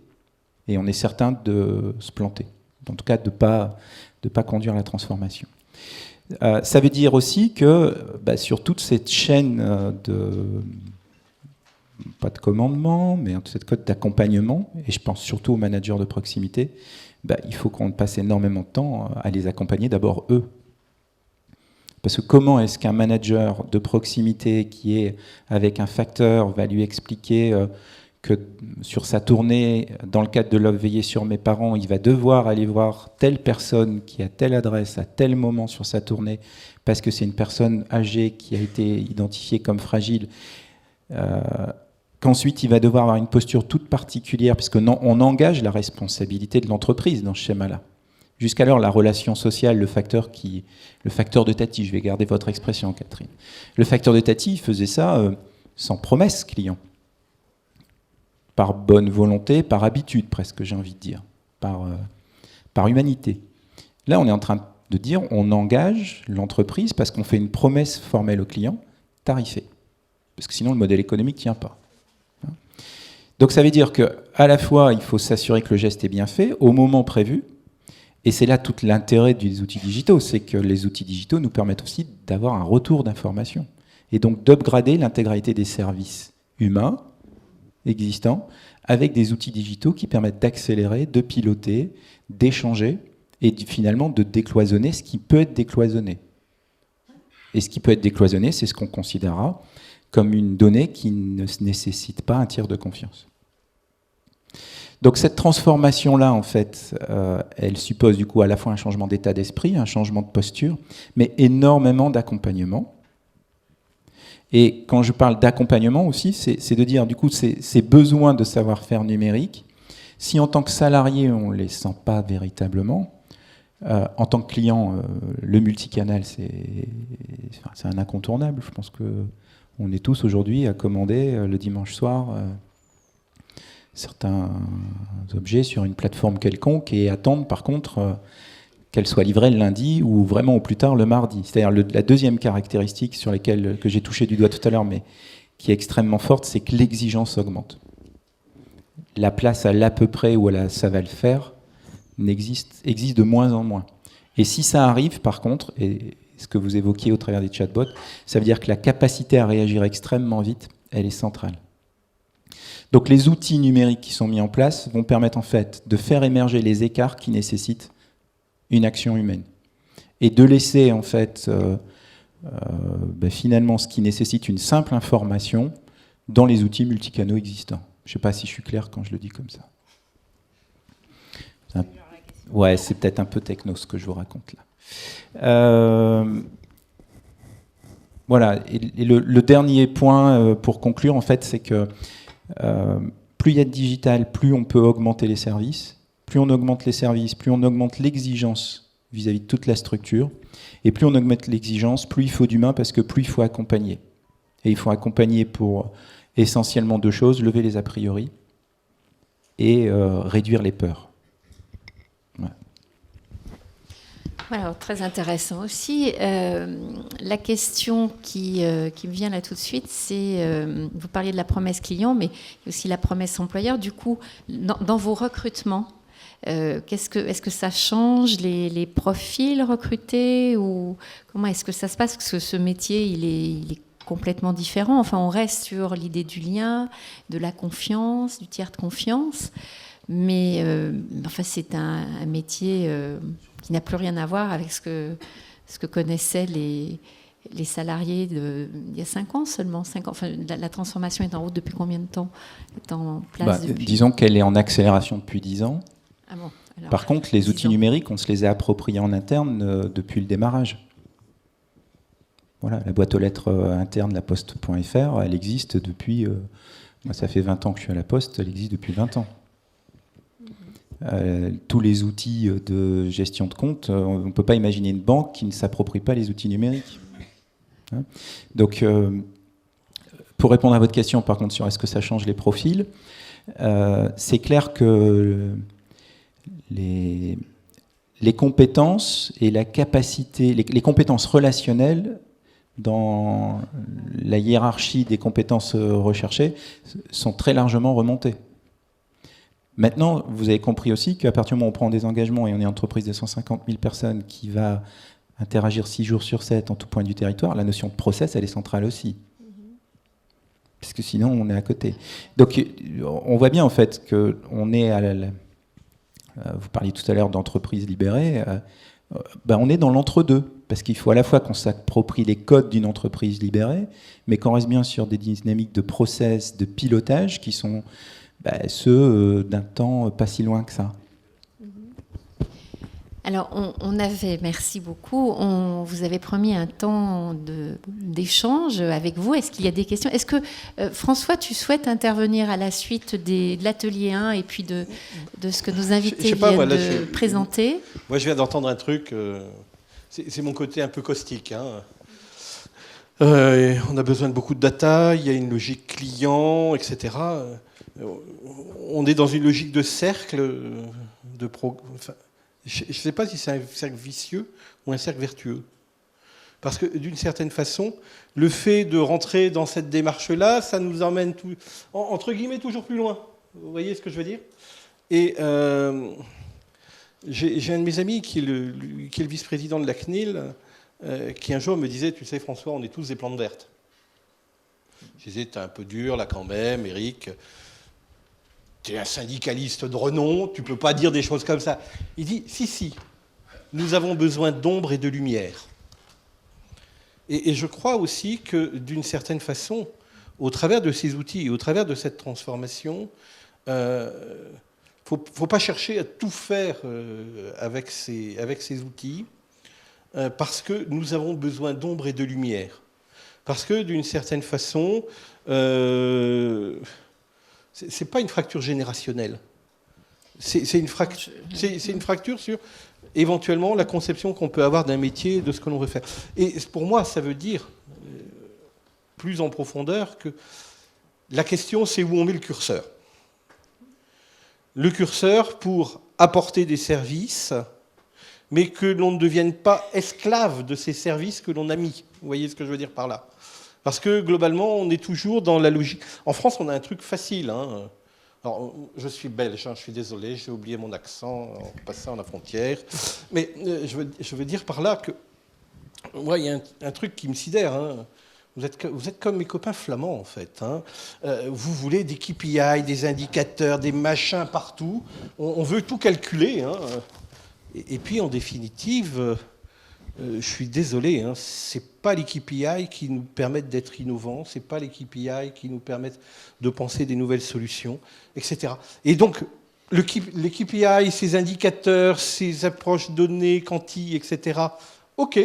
et on est certain de se planter, en tout cas de pas conduire la transformation. Ça veut dire aussi que sur toute cette chaîne pas de commandement, mais cette côte d'accompagnement, et je pense surtout aux managers de proximité, il faut qu'on passe énormément de temps à les accompagner, d'abord eux. Parce que comment est-ce qu'un manager de proximité qui est avec un facteur va lui expliquer que sur sa tournée, dans le cadre de l'offre Veiller sur mes parents, il va devoir aller voir telle personne qui a telle adresse à tel moment sur sa tournée, parce que c'est une personne âgée qui a été identifiée comme fragile, qu'ensuite il va devoir avoir une posture toute particulière, puisqu'on engage la responsabilité de l'entreprise dans ce schéma-là. Jusqu'alors, la relation sociale, le facteur de Tati, je vais garder votre expression, Catherine. Le facteur de Tati, il faisait ça sans promesse client. Par bonne volonté, par habitude presque, j'ai envie de dire. Par humanité. Là, on est en train de dire, on engage l'entreprise parce qu'on fait une promesse formelle au client, tarifée. Parce que sinon, le modèle économique ne tient pas. Donc ça veut dire qu'à la fois, il faut s'assurer que le geste est bien fait, au moment prévu. Et c'est là tout l'intérêt des outils digitaux, c'est que les outils digitaux nous permettent aussi d'avoir un retour d'information. Et donc d'upgrader l'intégralité des services humains existants avec des outils digitaux qui permettent d'accélérer, de piloter, d'échanger et finalement de décloisonner ce qui peut être décloisonné. Et ce qui peut être décloisonné, c'est ce qu'on considérera comme une donnée qui ne nécessite pas un tiers de confiance. Donc cette transformation-là, en fait, elle suppose du coup à la fois un changement d'état d'esprit, un changement de posture, mais énormément d'accompagnement. Et quand je parle d'accompagnement aussi, c'est de dire du coup ces besoins de savoir-faire numérique, si en tant que salarié on ne les sent pas véritablement, en tant que client, le multicanal c'est un incontournable. Je pense qu'on est tous aujourd'hui à commander le dimanche soir certains objets sur une plateforme quelconque et attendre par contre qu'elle soit livrée le lundi ou vraiment au plus tard le mardi. C'est-à-dire la deuxième caractéristique sur laquelle que j'ai touché du doigt tout à l'heure, mais qui est extrêmement forte, c'est que l'exigence augmente. La place à l'à peu près ou à la ça va le faire existe de moins en moins. Et si ça arrive par contre, et ce que vous évoquiez au travers des chatbots, ça veut dire que la capacité à réagir extrêmement vite, elle est centrale. Donc les outils numériques qui sont mis en place vont permettre en fait de faire émerger les écarts qui nécessitent une action humaine. et de laisser en fait finalement ce qui nécessite une simple information dans les outils multicanaux existants. Je ne sais pas si je suis clair quand je le dis comme ça. Ouais, c'est peut-être un peu techno ce que je vous raconte là. Voilà, et le dernier point pour conclure, en fait, c'est que plus il y a de digital, plus on peut augmenter les services. Plus on augmente les services, plus on augmente l'exigence vis-à-vis de toute la structure. Et plus on augmente l'exigence, plus il faut d'humain, parce que plus il faut accompagner. Et il faut accompagner pour essentiellement deux choses, lever les a priori et réduire les peurs. Alors, très intéressant aussi. La question qui me vient là tout de suite, c'est, vous parliez de la promesse client, mais aussi la promesse employeur. Du coup, dans vos recrutements, est-ce que ça change les profils recrutés, ou comment est-ce que ça se passe? Parce que ce métier, il est complètement différent. Enfin, on reste sur l'idée du lien, de la confiance, du tiers de confiance. Mais enfin, c'est un métier qui n'a plus rien à voir avec ce que connaissaient les salariés il y a 5 ans seulement. 5 ans. Enfin, la transformation est en route depuis combien de temps? Est en place depuis... Disons qu'elle est en accélération depuis 10 ans. Ah bon, alors, par contre, les outils numériques, on se les a appropriés en interne depuis le démarrage. Voilà, la boîte aux lettres interne, la poste.fr, elle existe depuis... moi, ça fait 20 ans que je suis à la Poste, elle existe depuis 20 ans. Tous les outils de gestion de compte, on ne peut pas imaginer une banque qui ne s'approprie pas les outils numériques. Hein? Donc, pour répondre à votre question, par contre, sur est-ce que ça change les profils, c'est clair que les compétences et la capacité, les compétences relationnelles dans la hiérarchie des compétences recherchées sont très largement remontées. Maintenant, vous avez compris aussi qu'à partir du moment où on prend des engagements et on est une entreprise de 150 000 personnes qui va interagir 6 jours sur 7 en tout point du territoire, la notion de process, elle est centrale aussi. Parce que sinon, on est à côté. Donc, on voit bien en fait qu'on est vous parliez tout à l'heure d'entreprise libérée, on est dans l'entre-deux. Parce qu'il faut à la fois qu'on s'approprie les codes d'une entreprise libérée, mais qu'on reste bien sur des dynamiques de process, de pilotage qui sont... ceux d'un temps pas si loin que ça. Alors, merci beaucoup. Vous avez promis un temps d'échange avec vous. Est-ce qu'il y a des questions? Est-ce que, François, tu souhaites intervenir à la suite de l'atelier 1 et puis de ce que nos invités viennent de présenter? Moi, je viens d'entendre un truc, c'est mon côté un peu caustique. Hein. On a besoin de beaucoup de data, il y a une logique client, etc. On est dans une logique de cercle, je ne sais pas si c'est un cercle vicieux ou un cercle vertueux. Parce que d'une certaine façon, le fait de rentrer dans cette démarche-là, ça nous emmène, entre guillemets, toujours plus loin. Vous voyez ce que je veux dire? Et j'ai un de mes amis qui est le vice-président de la CNIL, qui un jour me disait, tu sais François, on est tous des plantes vertes. Je disais, t'es un peu dur là quand même, Eric. Tu es un syndicaliste de renom, tu ne peux pas dire des choses comme ça. Il dit, si, nous avons besoin d'ombre et de lumière. Et je crois aussi que, d'une certaine façon, au travers de ces outils et au travers de cette transformation, faut pas chercher à tout faire avec ces outils, parce que nous avons besoin d'ombre et de lumière. Parce que, d'une certaine façon... c'est pas une fracture générationnelle. C'est une fracture sur, éventuellement, la conception qu'on peut avoir d'un métier et de ce que l'on veut faire. Et pour moi, ça veut dire, plus en profondeur, que la question, c'est où on met le curseur. Le curseur pour apporter des services, mais que l'on ne devienne pas esclave de ces services que l'on a mis. Vous voyez ce que je veux dire par là? Parce que, globalement, on est toujours dans la logique... En France, on a un truc facile. Hein. Alors, je suis belge, hein, je suis désolé, j'ai oublié mon accent en passant la frontière. Mais je veux dire par là que... Moi, il y a un truc qui me sidère. Hein. Vous êtes comme mes copains flamands, en fait. Hein. Vous voulez des KPI, des indicateurs, des machins partout. On veut tout calculer. Hein. Et puis, en définitive... je suis désolé, hein, c'est pas les KPI qui nous permettent d'être innovants, c'est pas les KPI qui nous permettent de penser des nouvelles solutions, etc. Et donc, les KPI, ces indicateurs, ces approches données, quanti, etc., ok.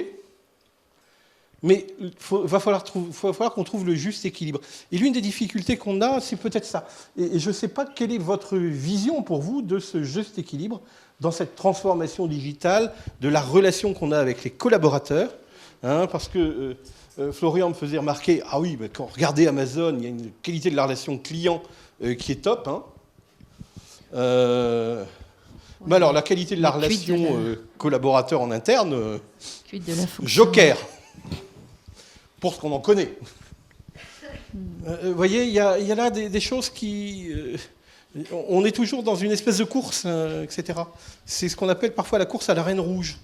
Mais il va falloir qu'on trouve le juste équilibre. Et l'une des difficultés qu'on a, c'est peut-être ça. Et je ne sais pas quelle est votre vision pour vous de ce juste équilibre dans cette transformation digitale de la relation qu'on a avec les collaborateurs. Hein, parce que Florian me faisait remarquer, ah oui, mais quand regardez Amazon, il y a une qualité de la relation client qui est top. Hein. Mais alors, la qualité de la relation collaborateur en interne, joker, pour ce qu'on en connaît. Vous voyez, il y a là des choses qui... on est toujours dans une espèce de course, etc. C'est ce qu'on appelle parfois la course à la Reine Rouge.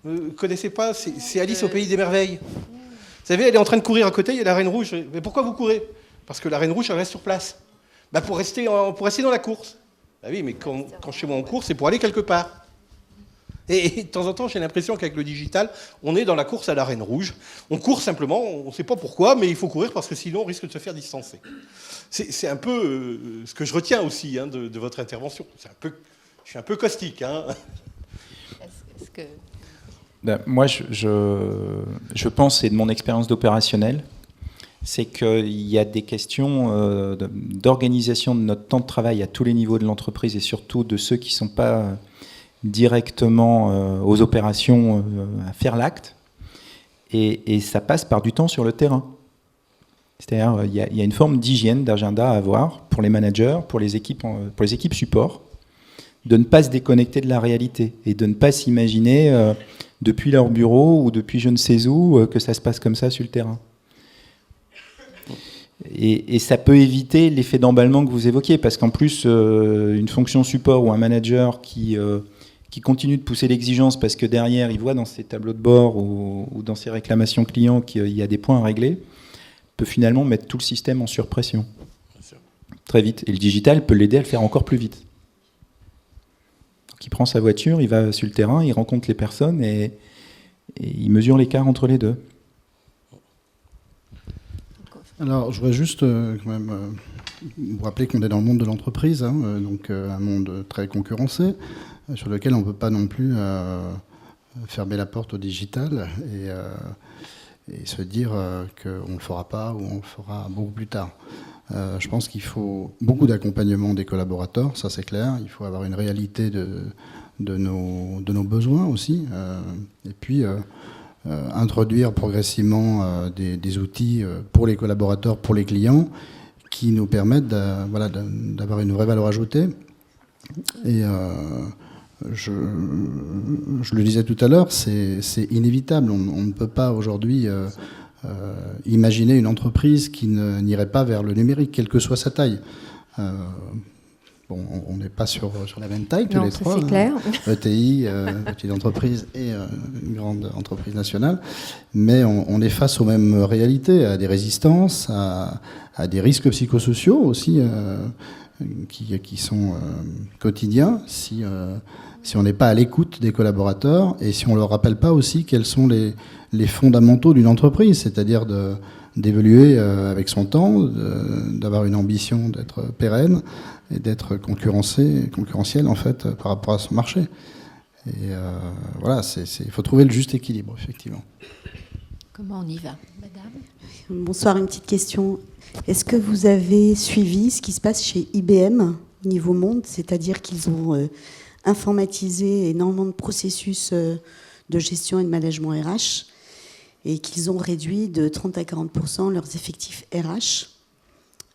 Vous ne connaissez pas, c'est Alice au Pays des Merveilles. Vous savez, elle est en train de courir à côté, il y a la Reine Rouge. Mais pourquoi vous courez? Parce que la Reine Rouge, elle reste sur place. Bah pour rester dans la course. Bah oui, mais quand chez moi on court, c'est pour aller quelque part. Et de temps en temps, j'ai l'impression qu'avec le digital, on est dans la course à la Reine Rouge. On court simplement, on ne sait pas pourquoi, mais il faut courir parce que sinon on risque de se faire distancer. C'est un peu ce que je retiens aussi hein, de votre intervention. Je suis un peu caustique. Hein. Est-ce que... Moi, je pense, et de mon expérience d'opérationnel, c'est qu'il y a des questions d'organisation de notre temps de travail à tous les niveaux de l'entreprise et surtout de ceux qui ne sont pas directement aux opérations à faire l'acte. Et ça passe par du temps sur le terrain. C'est-à-dire il y a une forme d'hygiène, d'agenda à avoir pour les managers, pour les équipes support, de ne pas se déconnecter de la réalité et de ne pas s'imaginer depuis leur bureau ou depuis je ne sais où que ça se passe comme ça sur le terrain. Et ça peut éviter l'effet d'emballement que vous évoquiez, parce qu'en plus, une fonction support ou un manager qui continue de pousser l'exigence parce que derrière, il voit dans ses tableaux de bord ou dans ses réclamations clients qu'il y a des points à régler, peut finalement mettre tout le système en surpression. Très vite. Et le digital peut l'aider à le faire encore plus vite. Donc il prend sa voiture, il va sur le terrain, il rencontre les personnes et il mesure l'écart entre les deux. Alors, je voudrais juste quand même vous rappeler qu'on est dans le monde de l'entreprise, hein, donc un monde très concurrencé, sur lequel on ne peut pas non plus fermer la porte au digital et se dire qu'on ne le fera pas ou on le fera beaucoup plus tard. Je pense qu'il faut beaucoup d'accompagnement des collaborateurs, ça c'est clair. Il faut avoir une réalité de nos besoins aussi. Et puis... introduire progressivement des outils pour les collaborateurs, pour les clients, qui nous permettent d'avoir une vraie valeur ajoutée. Et je le disais tout à l'heure, c'est inévitable. On ne peut pas aujourd'hui imaginer une entreprise qui n'irait pas vers le numérique, quelle que soit sa taille. Bon, on n'est pas sur la même taille tous les trois. C'est clair. ETI, petite entreprise et une grande entreprise nationale. Mais on est face aux mêmes réalités, à des résistances, à des risques psychosociaux aussi qui sont quotidiens si on n'est pas à l'écoute des collaborateurs et si on ne leur rappelle pas aussi quels sont les fondamentaux d'une entreprise, c'est-à-dire d'évoluer avec son temps, d'avoir une ambition d'être pérenne et d'être concurrentiel en fait par rapport à son marché. Et voilà, il faut trouver le juste équilibre, effectivement. Comment on y va, madame? Bonsoir, une petite question. Est-ce que vous avez suivi ce qui se passe chez IBM niveau monde, c'est-à-dire qu'ils ont informatisé énormément de processus de gestion et de management RH et qu'ils ont réduit de 30 à 40% leurs effectifs RH.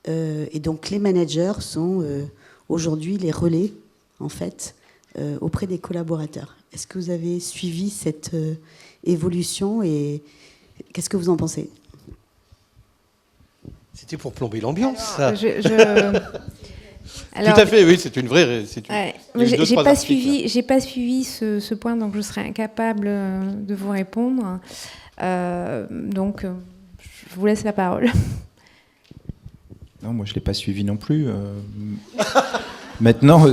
Et donc les managers sont aujourd'hui les relais en fait auprès des collaborateurs. Est-ce que vous avez suivi cette évolution et qu'est-ce que vous en pensez? C'était pour plomber l'ambiance. Alors, Alors, tout à fait, oui, c'est une vraie. J'ai pas suivi ce point, donc je serais incapable de vous répondre. Donc, je vous laisse la parole. Non, moi je ne l'ai pas suivi non plus. Maintenant,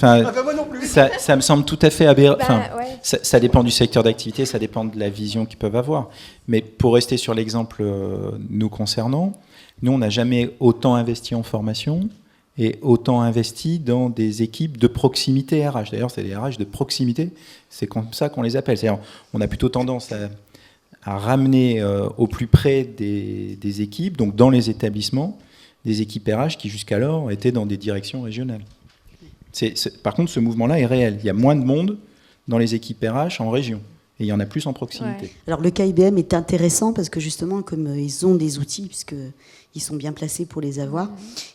Ah bah moi non plus. ça me semble tout à fait aberrant. Ouais. Ça dépend du secteur d'activité, ça dépend de la vision qu'ils peuvent avoir. Mais pour rester sur l'exemple nous concernant, nous, on n'a jamais autant investi en formation et autant investi dans des équipes de proximité RH. D'ailleurs, c'est des RH de proximité, c'est comme ça qu'on les appelle. C'est-à-dire, on a plutôt tendance à ramener au plus près des équipes, donc dans les établissements, des équipes RH qui jusqu'alors étaient dans des directions régionales. Par contre, ce mouvement-là est réel. Il y a moins de monde dans les équipes RH en région. Et il y en a plus en proximité. Ouais. Alors le cas IBM est intéressant parce que justement, comme ils ont des outils, puisqu'ils sont bien placés pour les avoir,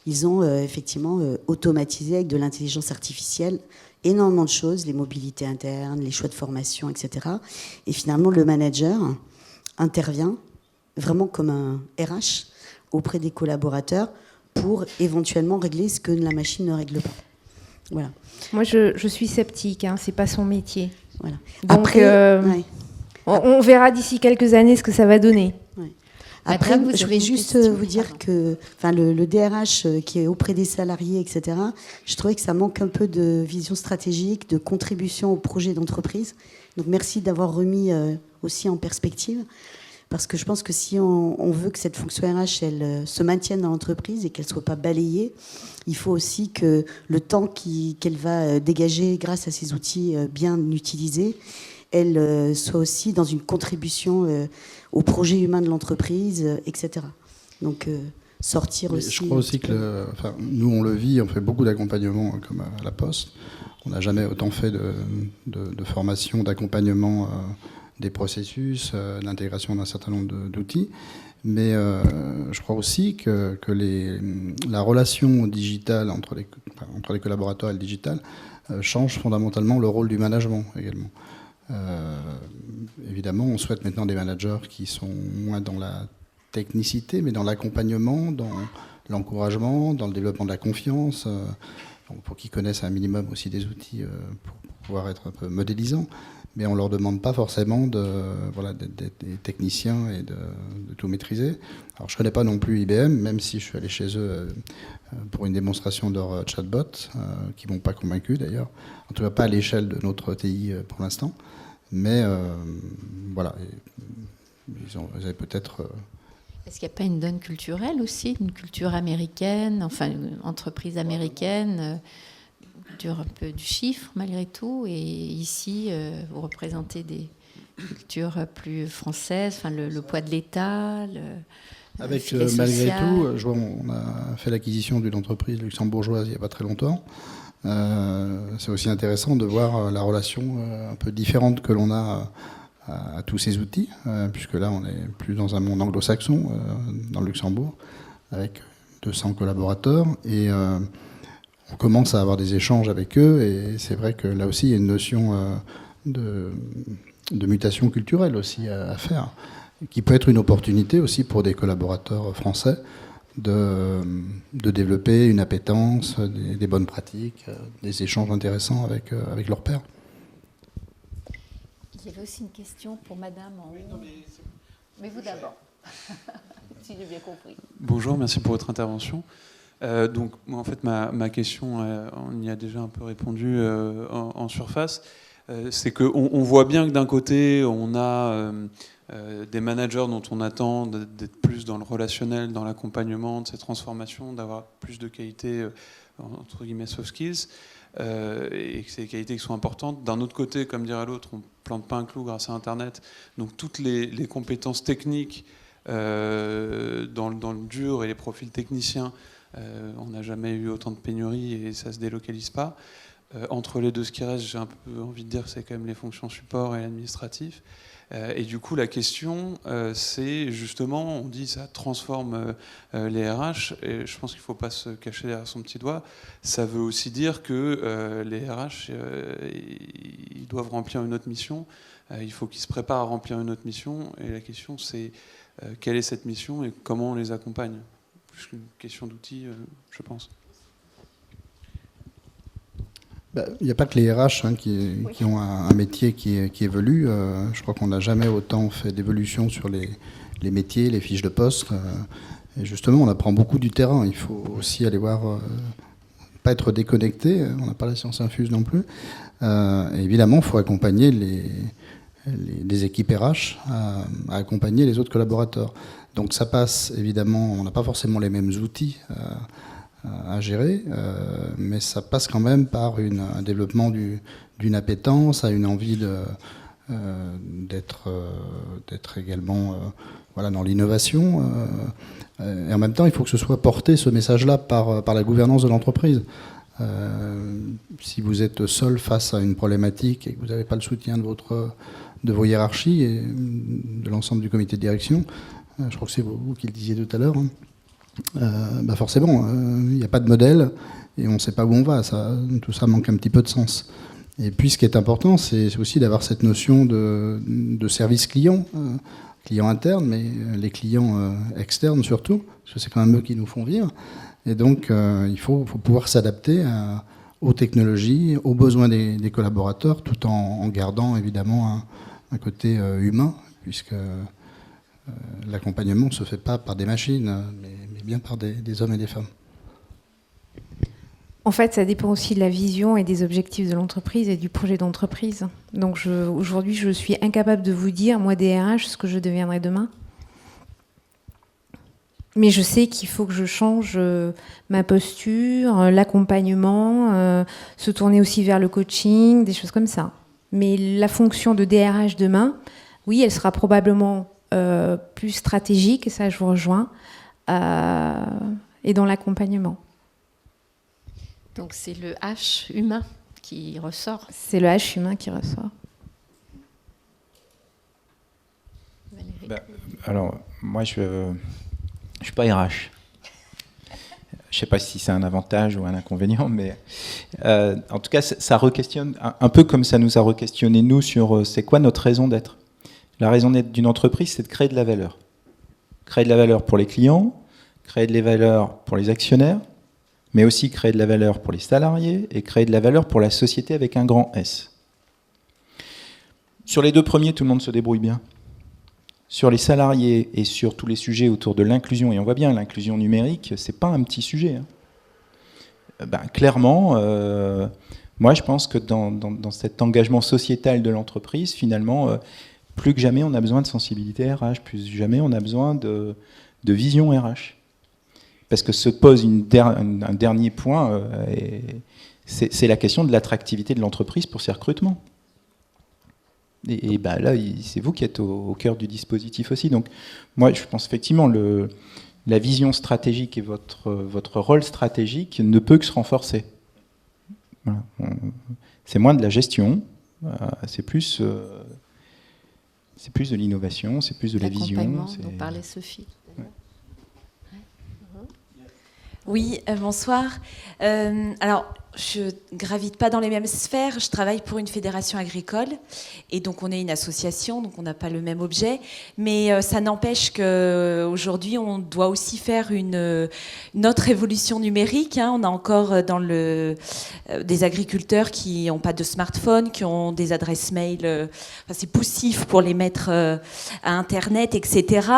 ils ont effectivement automatisé avec de l'intelligence artificielle énormément de choses, les mobilités internes, les choix de formation, etc. Et finalement, le manager intervient vraiment comme un RH auprès des collaborateurs pour éventuellement régler ce que la machine ne règle pas. Voilà. Moi, je suis sceptique, hein, c'est pas son métier. Voilà. Donc, Après, ouais. on verra d'ici quelques années ce que ça va donner. Ouais. Après, Madame, vous je avez voulais une juste question vous dire que le DRH qui est auprès des salariés, etc., je trouvais que ça manque un peu de vision stratégique, de contribution au projet d'entreprise. Donc merci d'avoir remis aussi en perspective. Parce que je pense que si on veut que cette fonction RH elle, se maintienne dans l'entreprise et qu'elle ne soit pas balayée, il faut aussi que le temps qu'elle va dégager grâce à ces outils bien utilisés, elle soit aussi dans une contribution au projet humain de l'entreprise, etc. Donc sortir Mais aussi... je crois aussi que nous, on le vit, on fait beaucoup d'accompagnement comme à la Poste. On n'a jamais autant fait de formation, d'accompagnement des processus, l'intégration d'un certain nombre d'outils. Mais je crois aussi que la relation digitale entre les collaborateurs et le digital change fondamentalement le rôle du management également. Évidemment, on souhaite maintenant des managers qui sont moins dans la technicité, mais dans l'accompagnement, dans l'encouragement, dans le développement de la confiance, pour qu'ils connaissent un minimum aussi des outils pour pouvoir être un peu modélisants. Mais on ne leur demande pas forcément d'être des techniciens et de tout maîtriser. Alors, je ne connais pas non plus IBM, même si je suis allé chez eux pour une démonstration de leur chatbot, qui ne m'ont pas convaincu d'ailleurs. En tout cas, pas à l'échelle de notre TI pour l'instant. Mais voilà, ils avaient peut-être... Est-ce qu'il n'y a pas une donne culturelle aussi, une culture américaine, enfin une entreprise américaine culture un peu du chiffre malgré tout, et ici vous représentez des cultures plus françaises, enfin le poids de l'État, avec malgré tout, je vois, on a fait l'acquisition d'une entreprise luxembourgeoise il n'y a pas très longtemps. C'est aussi intéressant de voir la relation un peu différente que l'on a à tous ces outils, puisque là on est plus dans un monde anglo-saxon, dans le Luxembourg, avec 200 collaborateurs, et on commence à avoir des échanges avec eux, et c'est vrai que là aussi il y a une notion de mutation culturelle aussi à faire, qui peut être une opportunité aussi pour des collaborateurs français de développer une appétence, des bonnes pratiques, des échanges intéressants avec leurs pairs. Il y avait aussi une question pour madame en haut. Mais vous d'abord, si j'ai bien compris. Bonjour, merci pour votre intervention. Donc, moi, en fait, ma question, on y a déjà un peu répondu en surface. C'est qu'on voit bien que d'un côté, on a des managers dont on attend d'être plus dans le relationnel, dans l'accompagnement de ces transformations, d'avoir plus de qualités, entre guillemets, soft skills, et que c'est des qualités qui sont importantes. D'un autre côté, comme dirait l'autre, on ne plante pas un clou grâce à Internet. Donc toutes les compétences techniques dans le dur et les profils techniciens, on n'a jamais eu autant de pénuries et ça ne se délocalise pas. Entre les deux, ce qui reste, j'ai un peu envie de dire, c'est quand même les fonctions support et l'administratif. Et du coup, la question, c'est justement, on dit ça transforme les RH, et je pense qu'il ne faut pas se cacher derrière son petit doigt. Ça veut aussi dire que les RH, ils doivent remplir une autre mission. Il faut qu'ils se préparent à remplir une autre mission. Et la question, c'est quelle est cette mission et comment on les accompagne. Plus qu'une question d'outils, je pense. Il n'y a pas que les RH qui ont un métier qui évolue. Je crois qu'on n'a jamais autant fait d'évolution sur les métiers, les fiches de poste. Et justement, on apprend beaucoup du terrain. Il faut aussi aller voir pas être déconnecté, on n'a pas la science infuse non plus. Et évidemment, il faut accompagner les équipes RH à accompagner les autres collaborateurs. Donc ça passe, évidemment, on n'a pas forcément les mêmes outils à gérer, mais ça passe quand même par un développement d'une appétence, à une envie d'être également dans l'innovation. Et en même temps, il faut que ce soit porté, ce message-là, par la gouvernance de l'entreprise. Si vous êtes seul face à une problématique et que vous n'avez pas le soutien de vos hiérarchies et de l'ensemble du comité de direction, je crois que c'est vous qui le disiez tout à l'heure, forcément, il n'y a pas de modèle et on ne sait pas où on va. Tout ça manque un petit peu de sens. Et puis ce qui est important, c'est aussi d'avoir cette notion de service client, client interne, mais les clients externes surtout, parce que c'est quand même eux qui nous font vivre. Et donc il faut pouvoir s'adapter aux technologies, aux besoins des collaborateurs, tout en gardant évidemment un côté humain, puisque l'accompagnement ne se fait pas par des machines, mais bien par des hommes et des femmes. En fait, ça dépend aussi de la vision et des objectifs de l'entreprise et du projet d'entreprise. Donc aujourd'hui, je suis incapable de vous dire, moi, DRH, ce que je deviendrai demain. Mais je sais qu'il faut que je change ma posture, l'accompagnement, se tourner aussi vers le coaching, des choses comme ça. Mais la fonction de DRH demain, oui, elle sera probablement plus stratégique, et ça je vous rejoins, et dans l'accompagnement. Donc c'est le H humain qui ressort. C'est le H humain qui ressort. Alors, moi, je ne suis pas RH. Je ne sais pas si c'est un avantage ou un inconvénient, mais en tout cas, ça re-questionne, un peu comme ça nous a re-questionné, nous, sur c'est quoi notre raison d'être. La raison d'être d'une entreprise, c'est de créer de la valeur. Créer de la valeur pour les clients, créer de la valeur pour les actionnaires, mais aussi créer de la valeur pour les salariés et créer de la valeur pour la société avec un grand S. Sur les deux premiers, tout le monde se débrouille bien. Sur les salariés et sur tous les sujets autour de l'inclusion, et on voit bien l'inclusion numérique, c'est pas un petit sujet. Clairement, moi je pense que dans cet engagement sociétal de l'entreprise, finalement, plus que jamais on a besoin de sensibilité RH, plus que jamais on a besoin de vision RH. Parce que se pose un dernier point, c'est la question de l'attractivité de l'entreprise pour ses recrutements. Et là, c'est vous qui êtes au cœur du dispositif aussi. Donc, moi, je pense effectivement la vision stratégique et votre rôle stratégique ne peut que se renforcer. Voilà. C'est moins de la gestion, c'est plus de l'innovation, c'est plus de la vision. L'accompagnement dont parlait Sophie. Oui, bonsoir. Alors, je gravite pas dans les mêmes sphères. Je travaille pour une fédération agricole et donc on est une association, donc on n'a pas le même objet. Mais ça n'empêche qu'aujourd'hui, on doit aussi faire une autre évolution numérique. On a encore des agriculteurs qui n'ont pas de smartphone, qui ont des adresses mail. C'est poussif pour les mettre à Internet, etc.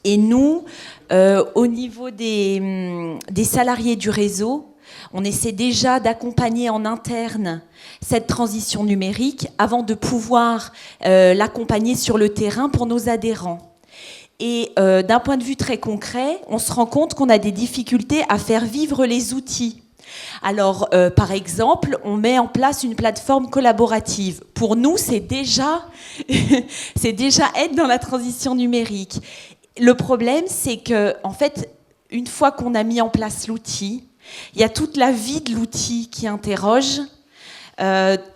Et nous, au niveau des salariés du réseau, on essaie déjà d'accompagner en interne cette transition numérique avant de pouvoir l'accompagner sur le terrain pour nos adhérents. Et d'un point de vue très concret, on se rend compte qu'on a des difficultés à faire vivre les outils. Alors, par exemple, on met en place une plateforme collaborative. Pour nous, c'est déjà être dans la transition numérique. Le problème, c'est que, en fait, une fois qu'on a mis en place l'outil, il y a toute la vie de l'outil qui interroge.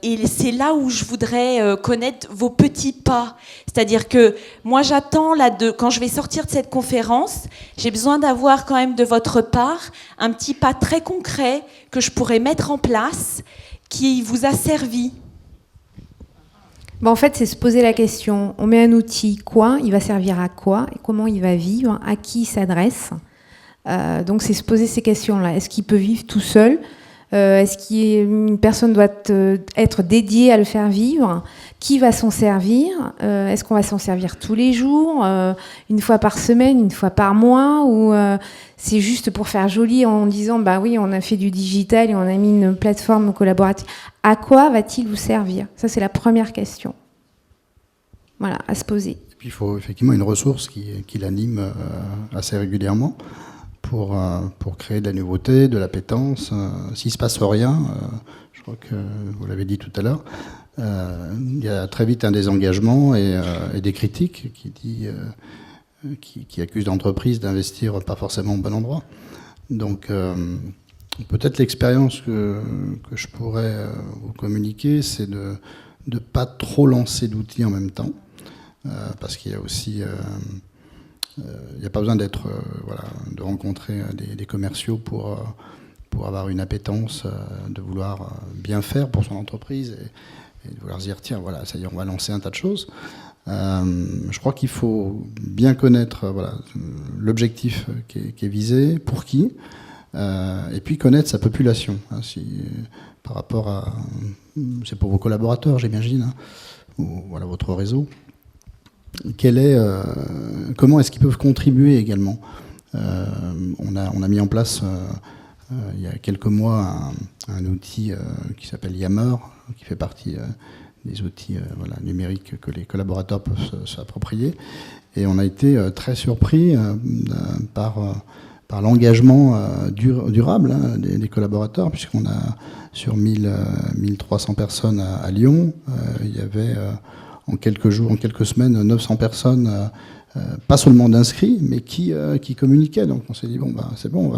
Et c'est là où je voudrais connaître vos petits pas. C'est-à-dire que moi, j'attends, quand je vais sortir de cette conférence, j'ai besoin d'avoir quand même de votre part un petit pas très concret que je pourrais mettre en place qui vous a servi. En fait, c'est se poser la question, on met un outil, quoi, il va servir à quoi, et comment il va vivre, à qui il s'adresse. Donc c'est se poser ces questions-là. Est-ce qu'il peut vivre tout seul ? Est-ce qu'une personne doit être dédiée à le faire vivre? Qui va s'en servir? Est-ce qu'on va s'en servir tous les jours, une fois par semaine, une fois par mois, ou c'est juste pour faire joli en disant bah oui, on a fait du digital et on a mis une plateforme collaborative? À quoi va-t-il vous servir? Ça, c'est la première question. Voilà, à se poser. Et puis il faut effectivement une ressource qui l'anime assez régulièrement pour créer de la nouveauté, de l'appétence. S'il ne se passe rien, je crois que vous l'avez dit tout à l'heure, il y a très vite un désengagement et des critiques qui accusent l'entreprise d'investir pas forcément au bon endroit. Donc peut-être l'expérience que je pourrais vous communiquer, c'est de ne pas trop lancer d'outils en même temps, parce qu'il y a aussi... il n'y a pas besoin de rencontrer des commerciaux pour avoir une appétence, de vouloir bien faire pour son entreprise et de vouloir se dire tiens, voilà, ça y est, on va lancer un tas de choses. Je crois qu'il faut bien connaître l'objectif qui est visé, pour qui, et puis connaître sa population. Par rapport à... C'est pour vos collaborateurs, j'imagine, ou votre réseau. Comment est-ce qu'ils peuvent contribuer également? On a mis en place il y a quelques mois un outil qui s'appelle Yammer, qui fait partie des outils numériques que les collaborateurs peuvent s'approprier. Et on a été très surpris par l'engagement durable des collaborateurs, puisqu'on a sur 1300 personnes à Lyon, il y avait... en quelques jours, en quelques semaines, 900 personnes, pas seulement d'inscrits, mais qui communiquaient. Donc on s'est dit, bon, c'est bon,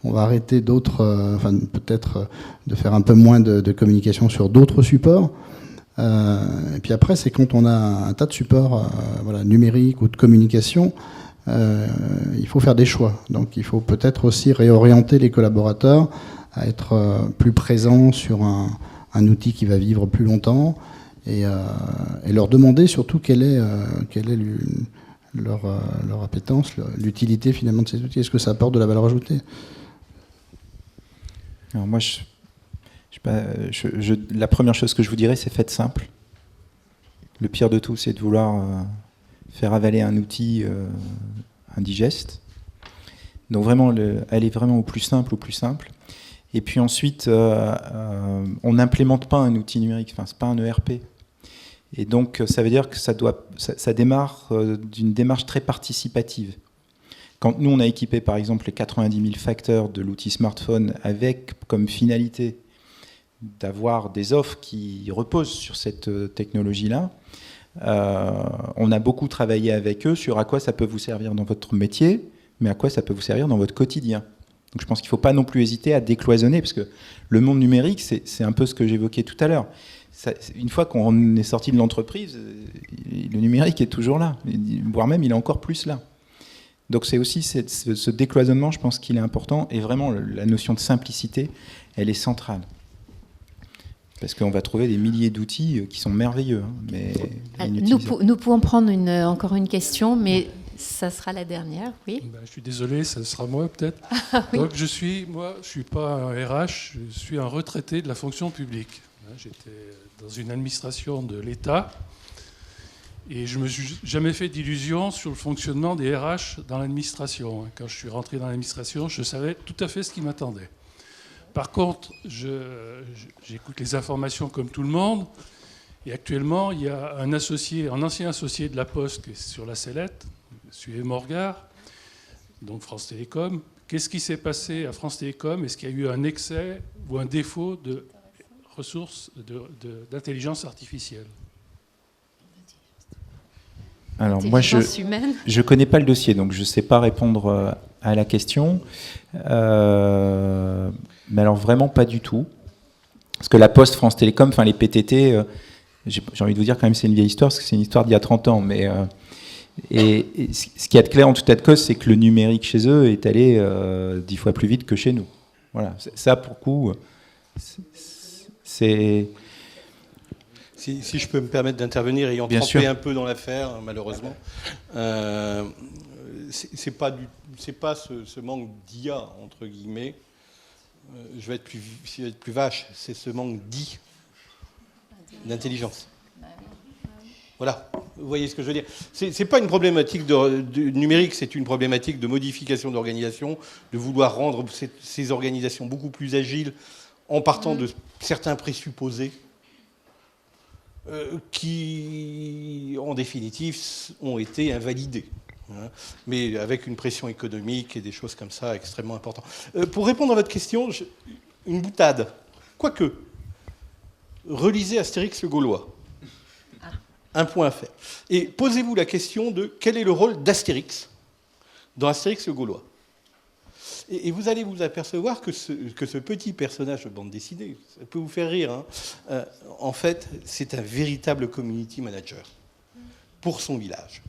on va arrêter peut-être de faire un peu moins de communication sur d'autres supports. Et puis après, c'est quand on a un tas de supports numériques ou de communication, il faut faire des choix. Donc il faut peut-être aussi réorienter les collaborateurs à être plus présents sur un outil qui va vivre plus longtemps, et leur demander surtout quelle est leur appétence, l'utilité finalement de ces outils. Est-ce que ça apporte de la valeur ajoutée? Alors moi, la première chose que je vous dirais, c'est faites simple. Le pire de tout, c'est de vouloir faire avaler un outil indigeste. Donc vraiment, aller vraiment au plus simple, Et puis ensuite, on n'implémente pas un outil numérique, c'est pas un ERP. Et donc, ça veut dire que ça démarre d'une démarche très participative. Quand nous, on a équipé, par exemple, les 90 000 facteurs de l'outil smartphone avec comme finalité d'avoir des offres qui reposent sur cette technologie-là, on a beaucoup travaillé avec eux sur à quoi ça peut vous servir dans votre métier, mais à quoi ça peut vous servir dans votre quotidien. Donc je pense qu'il ne faut pas non plus hésiter à décloisonner, parce que le monde numérique, c'est un peu ce que j'évoquais tout à l'heure. Une fois qu'on est sorti de l'entreprise, le numérique est toujours là, voire même il est encore plus là. Donc c'est aussi ce décloisonnement, je pense qu'il est important, et vraiment la notion de simplicité, elle est centrale. Parce qu'on va trouver des milliers d'outils qui sont merveilleux. Mais nous pouvons prendre encore une question, mais ça sera la dernière, oui. Je suis désolé, ça sera moi peut-être. Oui. Donc je suis pas un RH, je suis un retraité de la fonction publique. J'étais dans une administration de l'État et je ne me suis jamais fait d'illusions sur le fonctionnement des RH dans l'administration. Quand je suis rentré dans l'administration, je savais tout à fait ce qui m'attendait. Par contre, j'écoute les informations comme tout le monde. Et actuellement, il y a un ancien associé de la Poste qui est sur la sellette, M. Morgard, donc France Télécom. Qu'est-ce qui s'est passé à France Télécom? Est-ce qu'il y a eu un excès ou un défaut de ressources d'intelligence artificielle? Alors moi, je ne connais pas le dossier, donc je ne sais pas répondre à la question. Mais alors vraiment pas du tout. Parce que la Poste, France Télécom, les PTT, j'ai envie de vous dire quand même c'est une vieille histoire, parce que c'est une histoire d'il y a 30 ans. Mais, et ce qui est clair en tout état de cause, c'est que le numérique chez eux est allé 10 fois plus vite que chez nous. Voilà, ça pour le coup, c'est... Si je peux me permettre d'intervenir, ayant trempé un peu dans l'affaire, malheureusement, c'est pas ce manque d'IA, entre guillemets, je vais être plus vache, c'est ce manque d'intelligence. Voilà, vous voyez ce que je veux dire. C'est pas une problématique de numérique, c'est une problématique de modification d'organisation, de vouloir rendre ces organisations beaucoup plus agiles en partant de certains présupposés qui, en définitive, ont été invalidés. Mais avec une pression économique et des choses comme ça extrêmement importantes. Pour répondre à votre question, une boutade. Quoique, relisez Astérix le Gaulois. Un point à faire. Et posez-vous la question de quel est le rôle d'Astérix dans Astérix le Gaulois. Et vous allez vous apercevoir que ce petit personnage de bande dessinée, ça peut vous faire rire, hein, en fait, c'est un véritable community manager pour son village.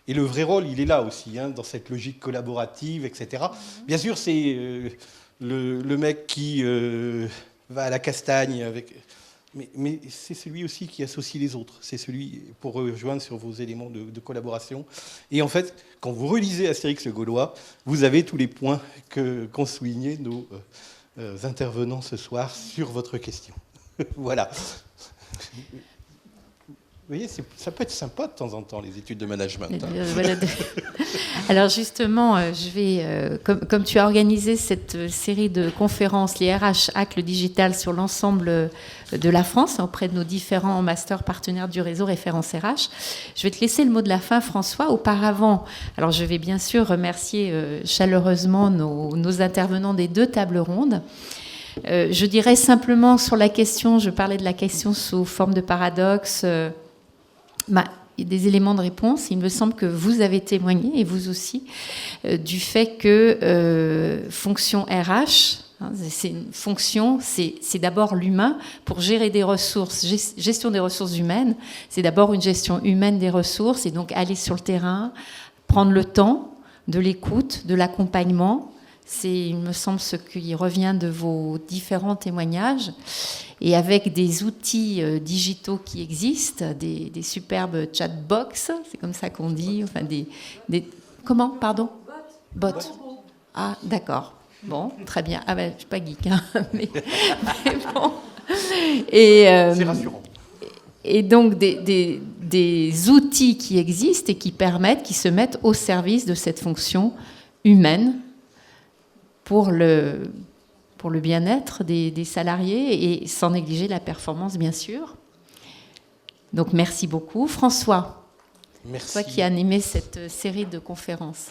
Et le vrai rôle, il est là aussi, hein, dans cette logique collaborative, etc. Bien sûr, c'est le mec qui va à la castagne avec... Mais c'est celui aussi qui associe les autres. C'est celui, pour rejoindre sur vos éléments de collaboration. Et en fait, quand vous relisez Astérix le Gaulois, vous avez tous les points qu'ont soulignés nos intervenants ce soir sur votre question. Voilà. Vous voyez, ça peut être sympa de temps en temps, les études de management. Hein. Alors justement, je vais, comme tu as organisé cette série de conférences, les RH hack le digital sur l'ensemble de la France, auprès de nos différents masters partenaires du réseau Référence RH, je vais te laisser le mot de la fin, François. Auparavant, alors je vais bien sûr remercier chaleureusement nos intervenants des 2 tables rondes. Je dirais simplement sur la question, je parlais de la question sous forme de paradoxe, des éléments de réponse. Il me semble que vous avez témoigné, et vous aussi, du fait que fonction RH, c'est une fonction, c'est d'abord l'humain. Pour gérer des ressources, gestion des ressources humaines, c'est d'abord une gestion humaine des ressources, et donc aller sur le terrain, prendre le temps de l'écoute, de l'accompagnement. C'est, il me semble, ce qui revient de vos différents témoignages. Et avec des outils digitaux qui existent, des superbes chatbox, c'est comme ça qu'on dit, enfin comment, pardon? Bots. Ah, d'accord. Bon, très bien. Ah ben, je suis pas geek, hein, mais bon. Et, c'est rassurant. Et donc des outils qui existent et qui se mettent au service de cette fonction humaine pour le bien-être des salariés et sans négliger la performance, bien sûr. Donc, merci beaucoup. François, merci. Toi qui as animé cette série de conférences.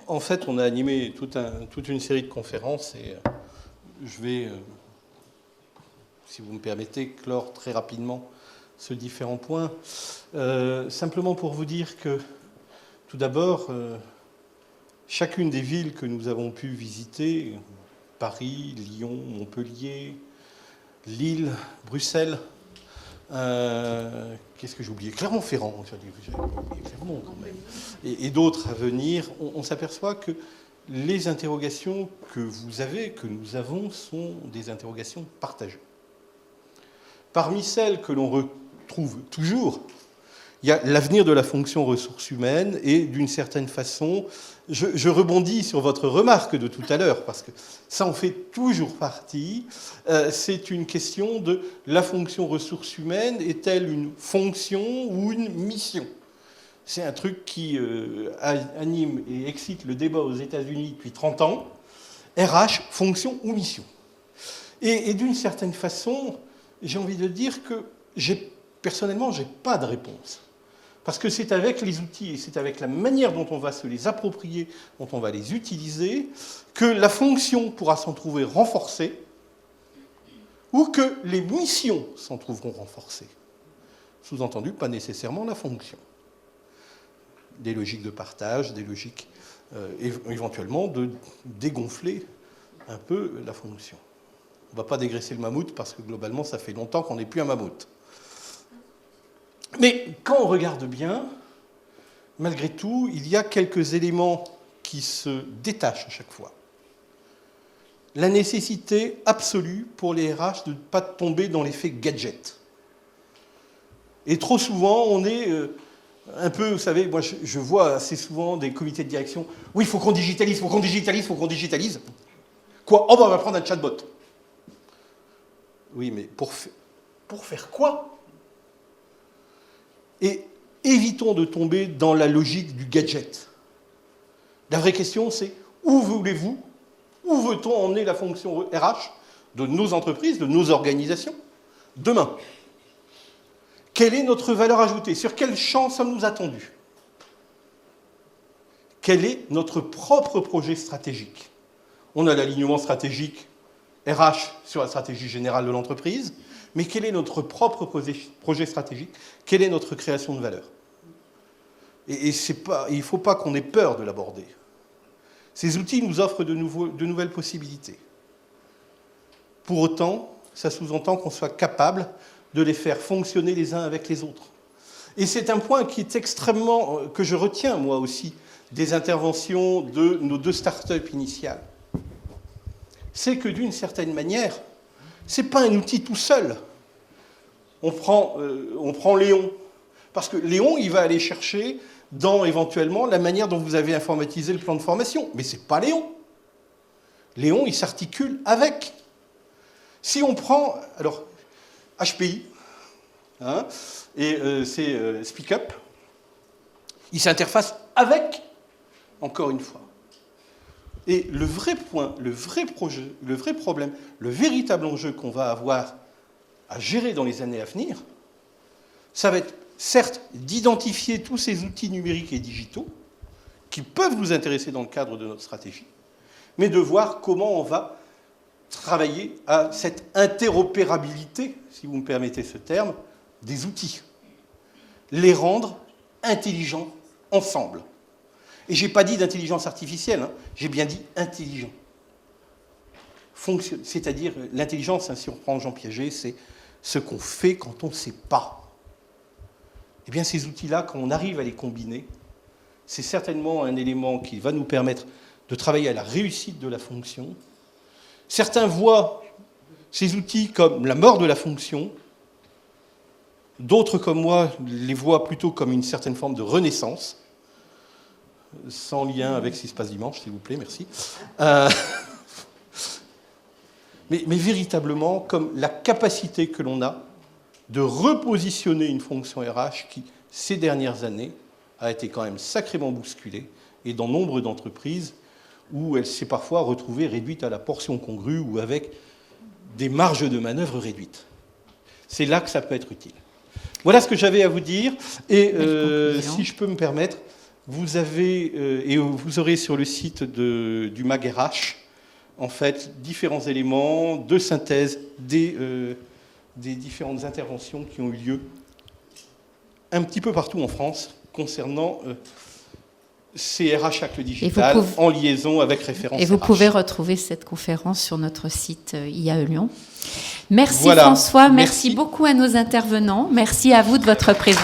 En fait, on a animé toute une série de conférences et je vais, si vous me permettez, clore très rapidement ce différents points. Simplement pour vous dire que, tout d'abord, chacune des villes que nous avons pu visiter, Paris, Lyon, Montpellier, Lille, Bruxelles, qu'est-ce que j'ai oublié ? Clermont-Ferrand, j'avais oublié Clermont quand même, et d'autres à venir, on s'aperçoit que les interrogations que vous avez, que nous avons, sont des interrogations partagées. Parmi celles que l'on retrouve toujours, il y a l'avenir de la fonction ressources humaines et d'une certaine façon, je rebondis sur votre remarque de tout à l'heure, parce que ça en fait toujours partie, c'est une question de la fonction ressources humaines, est-elle une fonction ou une mission ? C'est un truc qui anime et excite le débat aux États-Unis depuis 30 ans, RH, fonction ou mission. Et d'une certaine façon, j'ai envie de dire que personnellement, je n'ai pas de réponse. Parce que c'est avec les outils et c'est avec la manière dont on va se les approprier, dont on va les utiliser, que la fonction pourra s'en trouver renforcée ou que les missions s'en trouveront renforcées. Sous-entendu, pas nécessairement la fonction. Des logiques de partage, des logiques éventuellement de dégonfler un peu la fonction. On ne va pas dégraisser le mammouth parce que globalement, ça fait longtemps qu'on n'est plus un mammouth. Mais quand on regarde bien, malgré tout, il y a quelques éléments qui se détachent à chaque fois. La nécessité absolue pour les RH de ne pas tomber dans l'effet gadget. Et trop souvent, on est un peu, vous savez, moi je vois assez souvent des comités de direction, oui, il faut qu'on digitalise, il faut qu'on digitalise, il faut qu'on digitalise. Quoi? Oh, ben, on va prendre un chatbot. Oui, mais pour faire quoi? Et évitons de tomber dans la logique du gadget. La vraie question, c'est où veut-on emmener la fonction RH de nos entreprises, de nos organisations, demain? Quelle est notre valeur ajoutée? Sur quel champ sommes-nous attendus? Quel est notre propre projet stratégique? On a l'alignement stratégique RH sur la stratégie générale de l'entreprise, mais quel est notre propre projet stratégique? Quelle est notre création de valeur? Et il ne faut pas qu'on ait peur de l'aborder. Ces outils nous offrent de nouvelles possibilités. Pour autant, ça sous-entend qu'on soit capable de les faire fonctionner les uns avec les autres. Et c'est un point qui est que je retiens moi aussi, des interventions de nos 2 startups initiales. C'est que d'une certaine manière, ce n'est pas un outil tout seul. On prend Léon, parce que Léon, il va aller chercher dans, éventuellement, la manière dont vous avez informatisé le plan de formation. Mais ce n'est pas Léon. Léon, il s'articule avec. Si on prend, alors, HPI, hein, et c'est Speak Up, il s'interface avec, encore une fois. Et le vrai point, le vrai projet, le vrai problème, le véritable enjeu qu'on va avoir à gérer dans les années à venir, ça va être, certes, d'identifier tous ces outils numériques et digitaux qui peuvent nous intéresser dans le cadre de notre stratégie, mais de voir comment on va travailler à cette interopérabilité, si vous me permettez ce terme, des outils. Les rendre intelligents ensemble. Et je n'ai pas dit d'intelligence artificielle, hein, j'ai bien dit intelligent. C'est-à-dire, l'intelligence, hein, si on reprend Jean Piaget, c'est ce qu'on fait quand on ne sait pas. Eh bien, ces outils-là, quand on arrive à les combiner, c'est certainement un élément qui va nous permettre de travailler à la réussite de la fonction. Certains voient ces outils comme la mort de la fonction. D'autres, comme moi, les voient plutôt comme une certaine forme de renaissance. Sans lien avec ce qui se passe dimanche, s'il vous plaît, merci. Mais véritablement, comme la capacité que l'on a de repositionner une fonction RH qui, ces dernières années, a été quand même sacrément bousculée, et dans nombre d'entreprises où elle s'est parfois retrouvée réduite à la portion congrue ou avec des marges de manœuvre réduites. C'est là que ça peut être utile. Voilà ce que j'avais à vous dire. Et si je peux me permettre, vous avez, et vous aurez sur le site du MAG RH, en fait, différents éléments de synthèse des différentes interventions qui ont eu lieu un petit peu partout en France concernant ces RH Actes Digital en liaison avec référence. Et vous pouvez retrouver cette conférence sur notre site IAE Lyon. Merci voilà. François, merci beaucoup à nos intervenants. Merci à vous de votre présence.